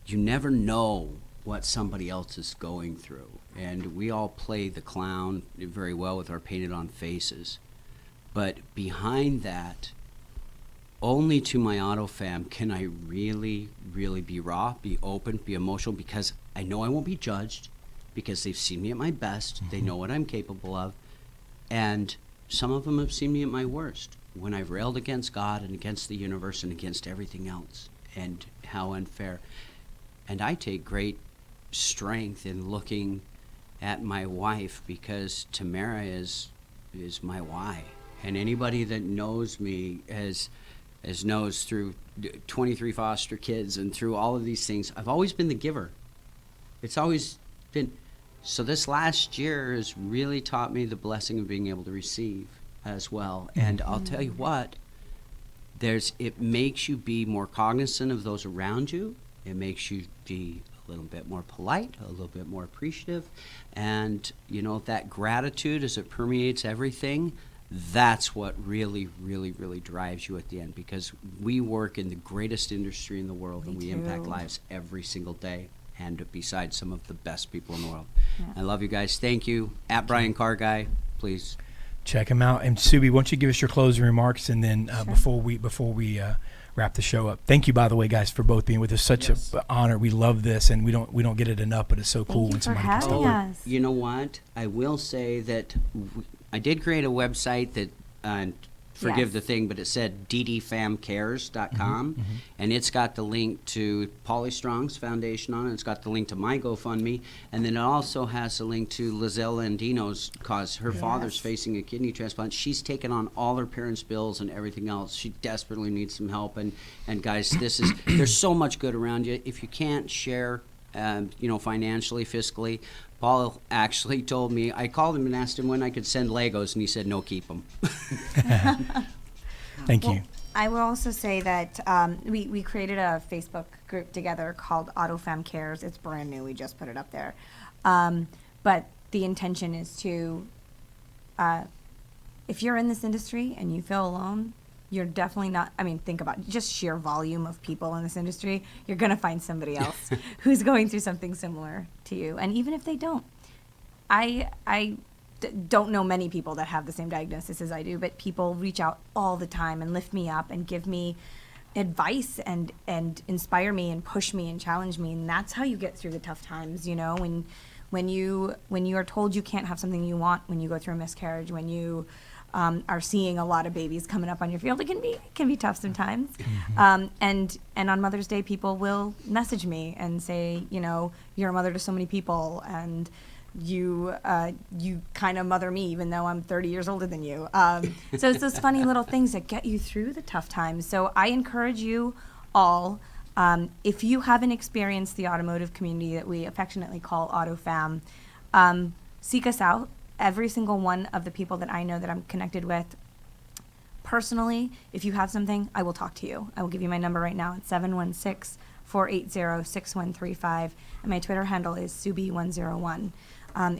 you never know what somebody else is going through. And we all play the clown very well with our painted on faces. But behind that, only to my auto fam can I really, really be raw, be open, be emotional, because I know I won't be judged, because they've seen me at my best. They know what I'm capable of. And some of them have seen me at my worst, when I've railed against God and against the universe and against everything else, and how unfair. And I take great strength in looking at my wife, because Tamara is my why. And anybody that knows me knows through 23 foster kids and through all of these things, I've always been the giver. It's always been. So this last year has really taught me the blessing of being able to receive as well. And I'll tell you what, it makes you be more cognizant of those around you. It makes you be a little bit more polite, a little bit more appreciative. And, that gratitude as it permeates everything, that's what really, really, really drives you at the end, because we work in the greatest industry in the world, and we impact lives every single day, and besides some of the best people in the world. I love you guys. Thank you. At Bryan Car Guy, please check him out. And Subi, why don't you give us your closing remarks, and then before we wrap the show up. Thank you, by the way, guys, for both being with us. Such an honor. We love this, and we don't get it enough, but it's so cool when somebody can stop. Us. You know what? I will say that I did create a website that, forgive the thing, but it said ddfamcares.com, and it's got the link to Pauly Strong's foundation on it. It's got the link to my GoFundMe, and then it also has a link to Lizelle Andino's cause. Her father's facing a kidney transplant. She's taken on all her parents' bills and everything else. She desperately needs some help, and guys, there's so much good around you. If you can't share, financially, fiscally, Paul actually told me, I called him and asked him when I could send Legos, and he said, no, keep them. Thank you. I will also say that we created a Facebook group together called Auto Fam Cares. It's brand new. We just put it up there. But the intention is to, if you're in this industry and you feel alone, you're definitely not, think about just sheer volume of people in this industry. You're going to find somebody else who's going through something similar to you. And even if they don't, I don't know many people that have the same diagnosis as I do, but people reach out all the time and lift me up and give me advice and inspire me and push me and challenge me. And that's how you get through the tough times, when you are told you can't have something you want, when you go through a miscarriage, when you are seeing a lot of babies coming up on your field. It can be tough sometimes. And on Mother's Day, people will message me and say, you know, you're a mother to so many people, and you kind of mother me, even though I'm 30 years older than you. So it's those funny little things that get you through the tough times. So I encourage you all, if you haven't experienced the automotive community that we affectionately call AutoFam, seek us out. Every single one of the people that I know that I'm connected with personally, if you have something, I will talk to you. I will give you my number right now. It's 716-480-6135. And my Twitter handle is Subi101.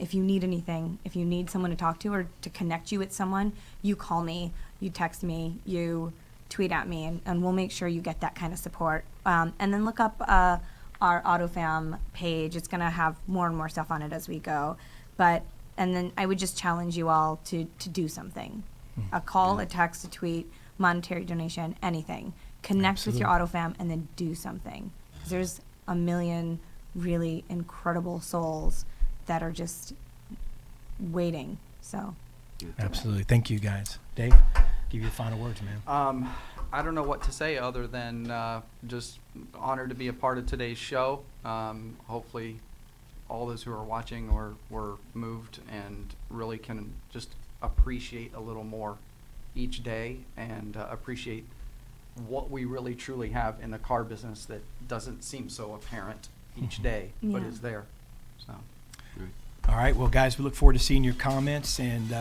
If you need anything, if you need someone to talk to or to connect you with someone, you call me, you text me, you tweet at me, and we'll make sure you get that kind of support. And then look up our AutoFam page. It's going to have more and more stuff on it as we go. And then I would just challenge you all to do something. A call, a text, a tweet, monetary donation, anything. Connect with your AutoFam and then do something. 'Cause there's a million really incredible souls that are just waiting. So. Absolutely. Thank you, guys. Dave, give you the final words, man. I don't know what to say other than just honored to be a part of today's show. Hopefully all those who are watching were moved and really can just appreciate a little more each day and appreciate what we really truly have in the car business that doesn't seem so apparent each day, but is there. So. All right. Well, guys, we look forward to seeing your comments, and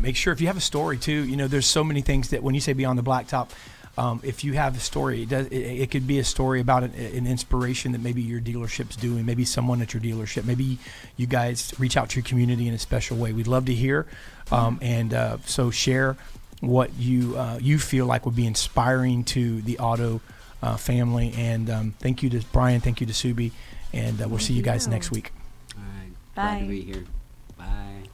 make sure if you have a story too. You know, there's so many things that when you say Beyond the Blacktop, if you have a story, it could be a story about an inspiration that maybe your dealership's doing, maybe someone at your dealership, maybe you guys reach out to your community in a special way. We'd love to hear, so share what you feel like would be inspiring to the auto family. And thank you to Bryan, thank you to Subi, and we'll see you guys next week. All right. Bye. Glad to be here. Bye.